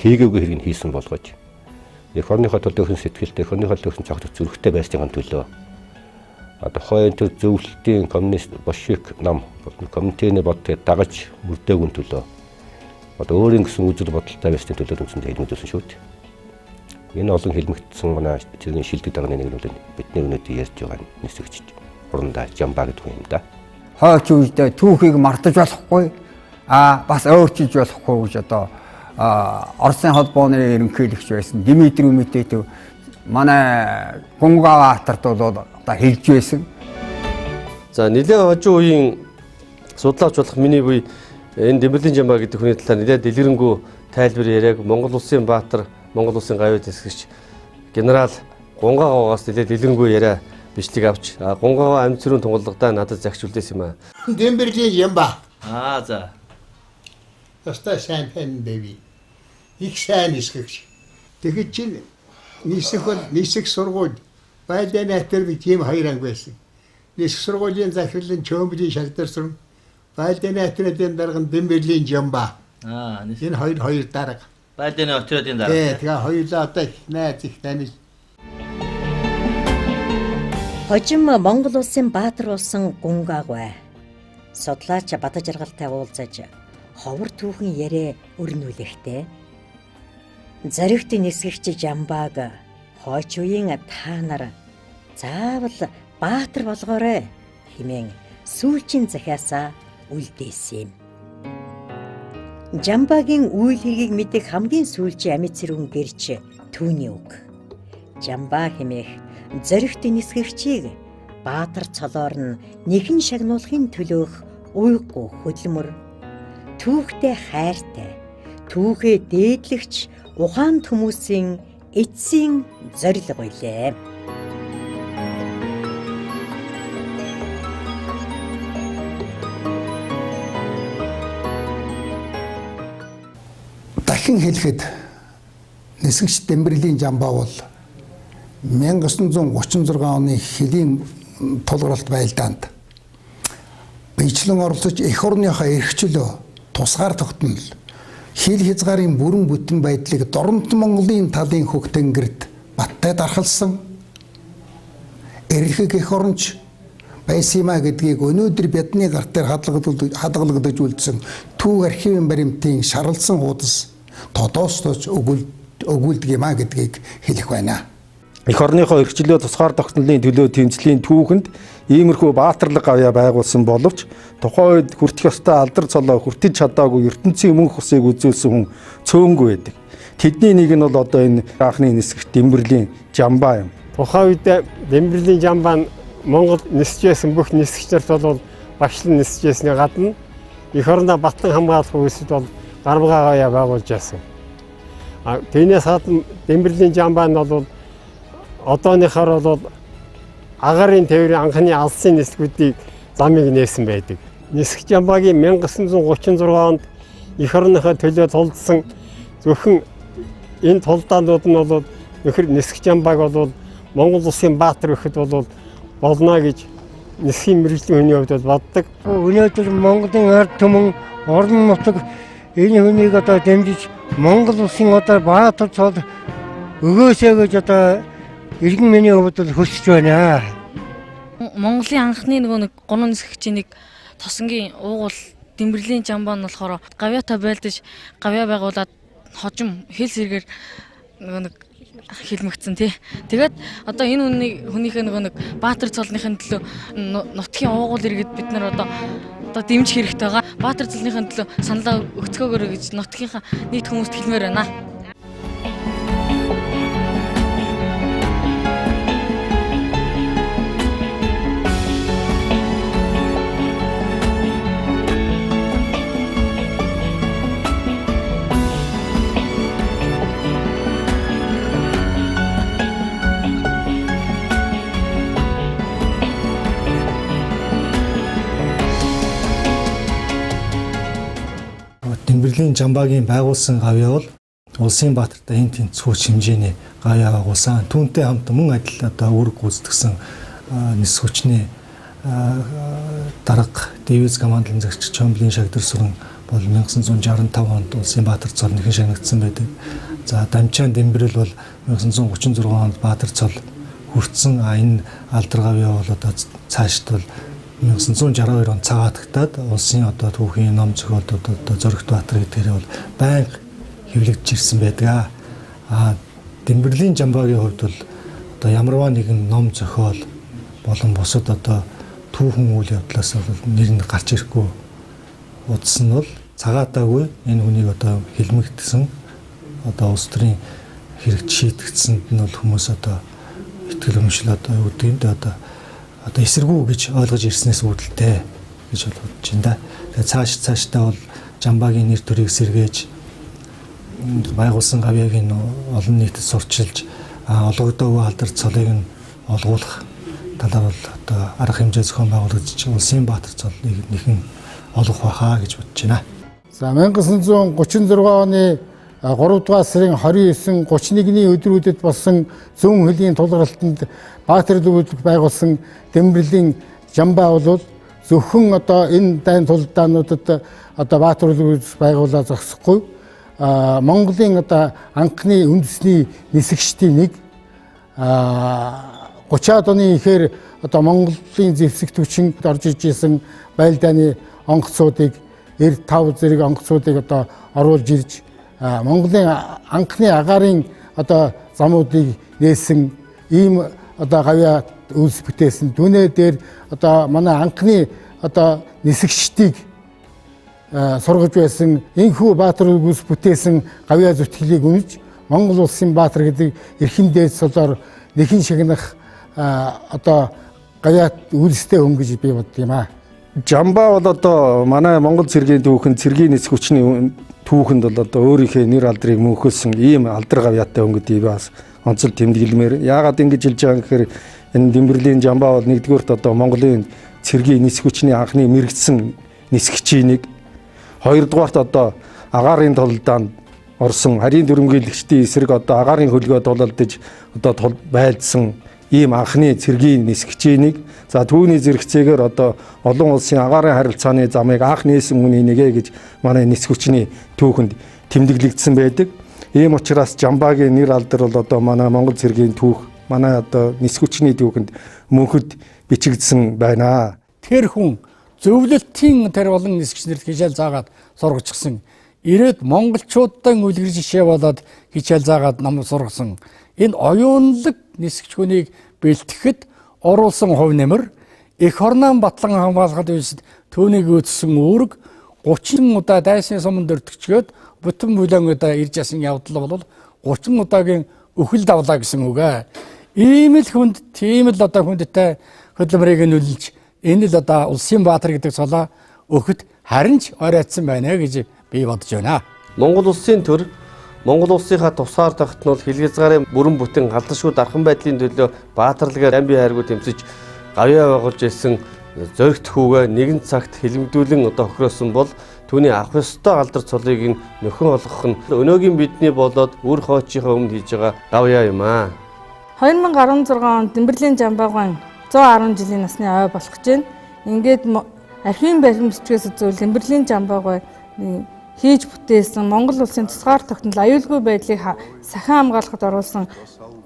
Хийгээгүй хэрэг нь хийсэн болгож эх орныхоо төлөөхөн сэтгэлтэй, эх орныхоо төлөөхөн цогцох зүрхтэй байсны төлөө тухайн төр зөвлөлтийн коммунист большевик нам комитетний бодтыг дагаж мөрдөөгүй төлөө өөрийн гэсэн үзэл бодолтой байсны төлөө үндсэндээ хэлмэдсэн шүү дээ. Энэ олон хэлмэгдсэн манай тэрний шилдэг дагны нэг нь бидний өнөөдөр ярьж байгаа нисгч урандаа Жамбаа гэдэг юм да. Хойч үедээ түүхийг мартаж болохгүй бас өөрчилж болохгүй гэж одоо Оросын холбооны ерөнхийлөгч байсан Дмитрий Медведев манай Гунгаваатарт бол одоо хэлж байсан. За нэлээд хожим үеийн судлаач болох миний буй энэ Демберелин Жамбаа гэдэг хүний талаар нэлээд дэлгэрэнгүй тайлбар яриаг Монгол улсын баатар, Монгол улсын гавьяа дэсгэгч генерал Гунгаваагаас нэлээд дэлгэрэнгүй яриа бичлэг авч Гунгаваа амьд цэрүүн тунгалдаа надад загч үлдээсэн юм аа. Демберелин Жамбаа. За. Өстой сайн хэн дэви. Их сайн нисгэгч. Тэгэхэд чинь нисэх сургууль байлдааны атэрбий тийм хоёр анги байсан. Нисэх сургуулийн захирлын Чөмбөлийн шалдарсан байлдааны атрын дарга Демберелин Жамбаа. Энэ хоёр дарга. Байлдааны атрын дарга. Тэгээ хоёулаа одоо найз их танил. Хожим Монгол улсын баатар болсон Гунгаваа судлаач Бата жаргалтай уулзаж ховор түүхэн яриа өрнүүлэхтэй. Зоригт нисгэгч Жамбааг хойч үеийн та нар заавал баатар болгоорой хэмээн сүүлчийн захиасаа үлдээсэн юм. Жамбаагийн үйл хэргийг мэдэх хамгийн сүүлчийн амьд цэрүүн гэрч түүний үг. Жамбаа хэмээх зоригт нисгэгчийг баатар цолоор нь нэхэн шагнуулахын төлөөх уйггүй хөдөлмөр, түүхтэй хайртай, түүхээ дээдлэгч ухаанд хүмүүсийн эцсийн зориг байлээ. Дахин хэлэхэд нисгэгч Демберелин Жамбаа бол 1936 оны Хөлийн тулгаралт байлдаанд биечлэн оролцож эх орныхоо эрхчлөө тусгаар тогтнол хил хязгаарын бүрэн бүтэн байдлыг Доронт Монголын талын хөх тэнгэрт баттай дархалсан эрхэг эх оронч байсан юмаа гэдгийг өнөөдөр бидний гарт дээр хадгалагдаж үлдсэн түүх архивын баримтын шаралсан хуудас тодоостож өгүүлдэг юмаа гэдгийг хэлэх байна. Эх орныхоо эрхчлөө тусгаар тогтнолын төлөө тэмцлийн түүхэнд иймэрхүү баатарлаг гавьяа байгуулсан боловч тухайн үед хүртэх ёстой алдар цолоо хүртэж чадаагүй ертөнцийн мөнх усыг үзүүлсэн хүн цөөнгүй байдаг. Тэдний нэг нь бол одоо энэ анхны нисгэгч Демберелин Жамбаа юм. Тухайн үед Демберелин Жамбаа нь Монгол нисчихсэн бүх нисгэгчнэрт бол багшлан нисчихсний гадна эх орноо батлан хамгаалах үйлсэд бол гармгаа гавьяа байгуулж байсан. Тэрнээс гадна Демберелин Жамбаа нь бол одооныхоор бол агарын тээврийн анхны алсын нисгүүдийг замыг нээсэн байдаг. Нисгэгч Жамбаагийн 1936 онд эх орныхоо төлөө тулдсан зөвхөн энэ тулдаанууд нь бол нөхөр нисгэгч Жамбааг бол Монгол улсын баатар гэхэд бол болно гэж нисхийн мэргэжлийн хүний хувьд боддог. Өнөөдөр Монголын ард түмэн орон нутаг энэ хүнийг одоо дэмжиж Монгол улсын одоо баатар цол өгөөсэй гэж одоо иргэн миний хувьд хүсэж байна. Монголын анхны нэг гурван нисгэгчийн нэг тосонгийн уугуул Демберелин Жамбаа нь болохоор гавьяатай байлдаж гавьяа байгуулад хожим хэл сэргээр нэг хэлмэгцэн тий. Тэгээд одоо энэ хүнийхээ нэг Баатар цолныхын төлөө нутгийн уугуул иргэд бид нар одоо дэмжих хэрэгтэй байгаа. Баатар цолныхын төлөө саналаа өгцгөөгөр гэж нутгийнхаа нийт хүмүүст хэлмээр байна. Демберелин JAMBAA-гийн байгуулсан гавьяа бол улсын баатартай энэ тэнцвэрч хэмжээний гавьяа байгуулсан. Түүнтэй хамт мөн адил одоо үүрэг гүйцэтгэсэн нис хүчний дарга Дэвиз командлын загч Чомблийн шагдар сүрэн бол 1965 онд улсын баатар цол нэхэн шагнагдсан байдаг. За Дамчаан Демберел бол 1936 онд баатар цол хүртсэн. Энэ алдар гавьяа бол одоо цаашд бол 1962 онд цагаатагтаад улсын одоо түүхийн ном зохиолд одоо Зоригт Баатар гэдгээр бол байнга хэвлэгдэж ирсэн байдаг. Демберелин JAMBAA-гийн хувьд бол одоо ямарваа нэгэн ном зохиол болон бусад одоо түүхэн үйл явдлаас бол нэр нь гарч ирэхгүй удсан нь бол цагаатаагүй энэ хүнийг одоо хэлмэгдсэн одоо улс төрийн хэрэгт шийдэгдсэнд нь бол хүмүүс одоо итгэл үнэмшил одоо юу гэдэг нь одоо эсэргүү гэж ойлгож ирснээс үүдэлтэй гэж бодож байна да. Тэгээ цаашдаа бол JAMBAA-гийн нэр төрийг сэргээж байгуулсан гавьяагийн олон нийтэд сурчилж олгогдоогүй алдар цолыг нь олгуулах талаар бол одоо арга хэмжээ зохион байгуулагдаж улсын баатар цолыг нэхэн олгох байхаа гэж бодож байна. За 1936 оны 3 дугаар сарын 29, 31-ний өдрүүдэд болсон зүүн хөлийн тулгалтанд Баатар дүүрэг байгуулсан Демберелин JAMBAA бол зөвхөн одоо энэ дайн тулдаануудад одоо Баатар дүүрэг байгуулаад зогсохгүй Монголын одоо анхны үндэсний нисгчдийн нэг 30-аад оны ихээр одоо Монголын зэвсэгт хүчин орж иж исэн байлдааны онгоцуудыг 95 зэрэг онгоцуудыг одоо оруулж ирж Монголын анхны агаарын одоо замуудыг нээсэн ийм одоо гавьяа үйлс бүтээсэн. Түүнээ дээр одоо манай анхны одоо нисгчдийг сургаж байсан энхүү Баатар үйлс бүтээсэн гавьяа зүтгэлийг үнэж Монгол улсын Баатар гэдэг эрхэм дээд солоор нэхэн шагнах одоо гавьяа үйлстэй хүн гэж би бодд юм аа. JAMBAA бол одоо манай Монгол цэргийн түүхэн цэргийн нисэх хүчний түүхэнд бол одоо өөрийнхөө нэр алдрыг мөнхөлсөн ийм алдар гавьяатай хүн гэдэг бас онцлог тэмдэглэмээр. Яагаад ингэж хэлж байгаа гэхээр энэ Демберелин JAMBAA бол нэгдүгürt одоо Монголын цэргийн нисэх хүчний анхны мэрэгдсэн нисгчийн нэг, хоёрдугаарт одоо агаарын тулдаанд орсон харийн дүрмгийлэгчдийн эсрэг одоо агаарын хөлгөө тулалдаж одоо байлдсан ийм анхны цэргийн нисгчийн нэг. За түүний зэрэгцээгээр одоо олон улсын агаарын харилцааны замыг анх нээсэн хүний нэгэ гэж манай нисэх хүчний түүхэнд тэмдэглэгдсэн байдаг. Ийм учраас JAMBAA-гийн нэр алдар бол одоо манай Монгол цэргийн түүх, манай одоо нисэх хүчний түүхэнд мөнхөд бичигдсэн байна. Тэр хүн зөвлөлтийн тэр олон нисгчнэрт хичээл заагаад сургацсан. Ирээд монголчуудаа үлгэр жишээ болоод хичээл заагаад ном сургасан. Энэ оюунлаг нисгч хүнийг бэлтгэхэд оруулсан хувь нэмэр эх орноо батлан хамгаалахад үйлсэд түүнийг үүссэн үүрэг 30 удаа дайсны суманд өртөгчгөөд бүтэн бүлээн удаа ирж ясан явдал бол 30 удаагийн өхөл давлаа гэсэн үг ээ. Ийм л хүнд тийм л одоо хүндтэй хөдөлмөрийг нөлөөлж энэ л одоо улсын Баатар гэдэг цолоо өгөхөд харин ч оройцсон байна гэж би бодож байна. Монгол улсын төр Монгол улсынхаа тусаар тогтнол хэлгязгаарын бүрэн бүтэн алдаршгүй дархан байдлын төлөө баатарлагаар амби хайргуу тэмцэж гавьяа байгуулж ирсэн зоригт хүүгээ нэгэн цагт хэлмэгдүүлэн одоо охироосон бол түүний авах ёстой алдар цолыг нөхөн олгох нь өнөөгийн бидний болоод үр хоочийнхаа өмнө хийж байгаа гавьяа юм аа. 2016 онд Демберелин JAMBAA-гийн 110 жилийн насны ой болох гэж байна. Ингээд архивын баримтчгээс зөв Демберелин JAMBAA хийж бүтээсэн Монгол улсын тусгаар тогтнол аюулгүй байдлыг сахин хамгаалахад оруулсан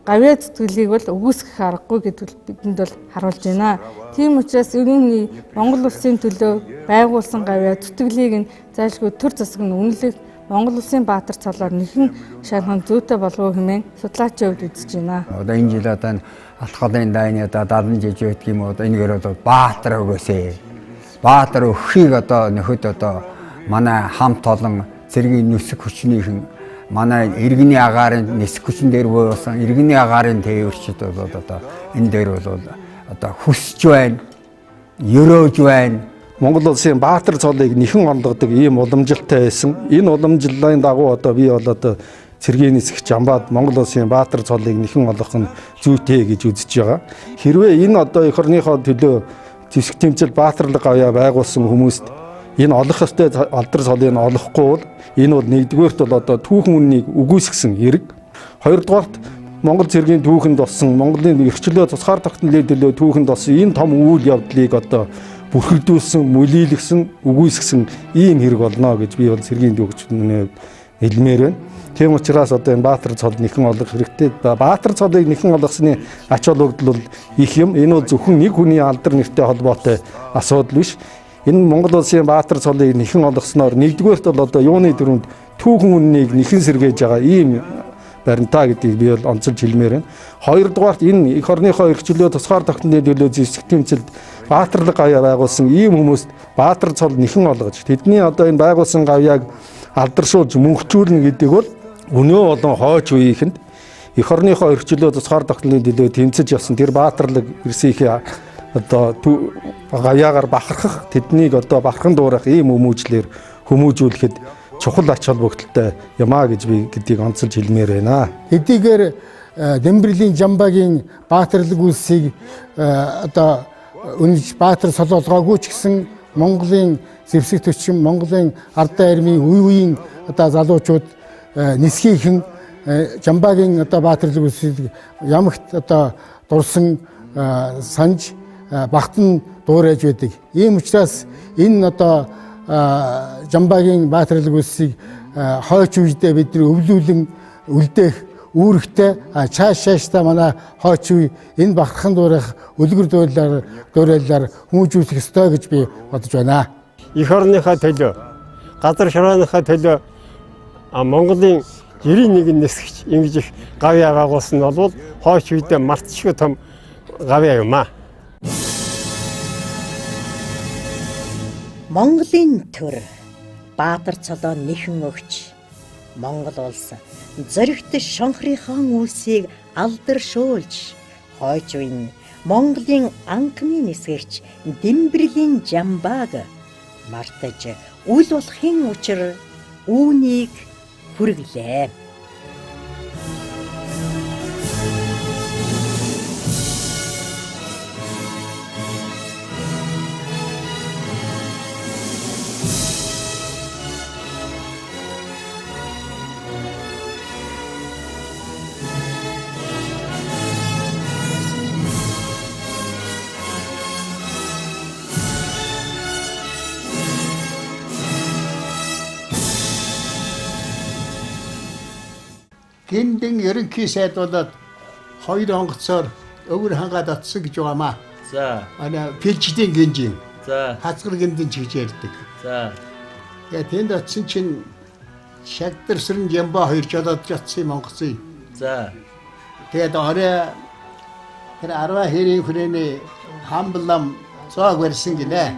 гавьяа зүтгэлийг бол өгөөсгөх аргагүй гэдэгт бидэнд бол харуулж байна. Тийм учраас Монгол улсын төлөө байгуулсан гавьяа зүтгэлийг нь зайлшгүй төр засаг нь үнэлэх Монгол улсын баатар цолоор нэхэн шалган зүйтэй болов уу хэмээн судлаачийн хувьд үзэж байна. Одоо энэ жил одоо алхалын дайны одоо 70 жил байдаг юм одоо энэгээр одоо баатар өгөөсэй. Баатар өгөхийг одоо нөхөд одоо манай хамт олон цэргийн нүсэг хүчнийхэн манай иргэний агаарын нисэх хүчин дээр буусан иргэний агаарын тээвэрчд бол одоо энэ дээр бол одоо хүсэж байна, өрөөж байна. Монгол улсын баатар цолыг нэхэн онгодог ийм уламжилтай байсан. Энэ уламжлалын дагуу одоо би бол одоо цэргийн нисэх жамбаад Монгол улсын баатар цолыг нэхэн олох нь зүйтэй гэж үзэж байгаа. Хэрвээ энэ одоо эх орныхоо төлөө зэвсэг тэмцэл баатарлаг авьяа байгуулсан хүмүүст энэ олох ёстой алдар цолыг олохгүй бол энэ бол нэгдүгээрт бол одоо түүхэн үннийг үгүйсгэсэн хэрэг. Хоёрдугаарт Монгол цэргийн түүхэнд болсон Монголын эрхчлөө тусгаар тогтнолын төлөө түүхэнд болсон энэ том үйл явдлыг одоо бүрхэгдүүлсэн, мүлийлгсэн, үгүйсгэсэн ийм хэрэг болно гэж би бол цэргийн дүүгчдийн хэлмээр байна. Тийм учраас одоо энэ баатар цол нэхэн олох хэрэгтэй. Баатар цолыг нэхэн олгосны ач холбогдол бол их юм. Энэ бол зөвхөн нэг хүний алдар нэртэй холбоотой асуудал биш. Энэ Монгол улсын баатар цолыг нэхэн олгосноор нэгдүгээрт бол одоо юуны дөрөнд түүхэн үннийг нэхэн сэргээж байгаа ийм баримтаа гэдгийг би бол онцолж хэлмээр байна. Хоёрдугаарт энэ эх орныхоо эрхчлөө тусгаар тогтнолын төлөө зэвсэг тэмцэлд баатарлаг гавьяа байгуулсан ийм хүмүүст баатар цол нэхэн олгож тэдний одоо энэ байгуулсан гавьяаг алдаршуулж мөнхжүүлнэ гэдэг бол өнөө болон хойч үеийнхэнд эх орныхоо эрхчлөө тусгаар тогтнолын төлөө тэмцэж явсан тэр баатарлаг эрсийнхээ одоо гавьяагаар бахархах тэднийг одоо бахархан дуурах ийм хүмүүжүүлэхэд чухал ач холбогдолтой юмаа гэж би гэдгийг онцолж хэлмээр байна. Хэдийгээр Демберелин JAMBААгийн баатарлаг үлсийг одоо үнэж баатар солоолгоогүй ч гэсэн Монголын зэвсэг төчин, Монголын ардаа армийн үеийн одоо залуучууд нисхийхэн JAMBААгийн одоо баатарлаг үлсийг ямагт одоо дурсан санж багтан дуурайж байдаг. Ийм учраас энэ одоо JAMBААгийн баатарлаг үлсийг хойч үедээ бид нар өвлүүлэн үлдээх үүрэгтэй цаашаа манай хойч үе энэ багтхан дуурайх үлгэр дуурайлаар хүмүүжүүлэх ёстой гэж би бодож байна. Эх орныхоо төлөө, газар шорооныхоо төлөө Монголын 91 нисгч ингэж их гавьяа байгуулсан нь бол хойч үедээ мартчихгүй том гавьяа юм аа. Монголын төр баатар цолоо нэхэн өгч Монгол улс зоригт шонхрын хаан үлсийг алдаршуулж хойч үеийн Монголын анхны нисгэгч Демберелин JAMBAаг мартаж үл болохын учир үүнийг хүргэлээ. Гиндэн ерөнхий сайд болоод 2 онгоцоор өвөр хангаад атсан гэж байгаамаа. За. Ана филчдийн гинжин. За. Хацгар гиндэн чигж ярьдаг. За. Тэгээ тэнд атсан чинь ШОНХОРЫН JAMBAA 2 жолоод жатсан Монголын. За. Тэгээд орой тэр 10 хэрийн хүрээний хамблам цог барьсан гинэ.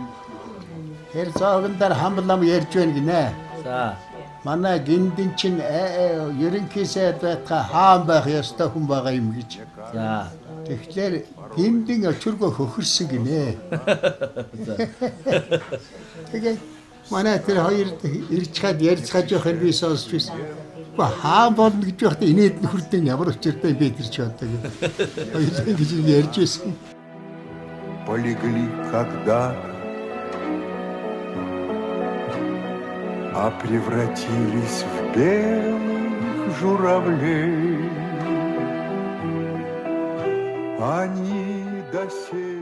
Тэр цогондор хамблам ярьж байна гинэ. За. Манай гиндэн чинь ерөнхий сайд байтга хаан байх ёстой хүн байгаа юм гэж. За. Тэгэхээр гиндэн очиргоо хөхөрсөн гинэ. Тэгээд манай тэр хоёр ирж хаад ярьж хаж явах нь би сонсч байсан. Хаан болно гэж байхдаа инээд нөхөрдөө ямар учиртай бэ тэр ч одоо хоёулаа ингэж ярьж байсан. Полегли когда-то, а превратились в белых журавлей. Они доселе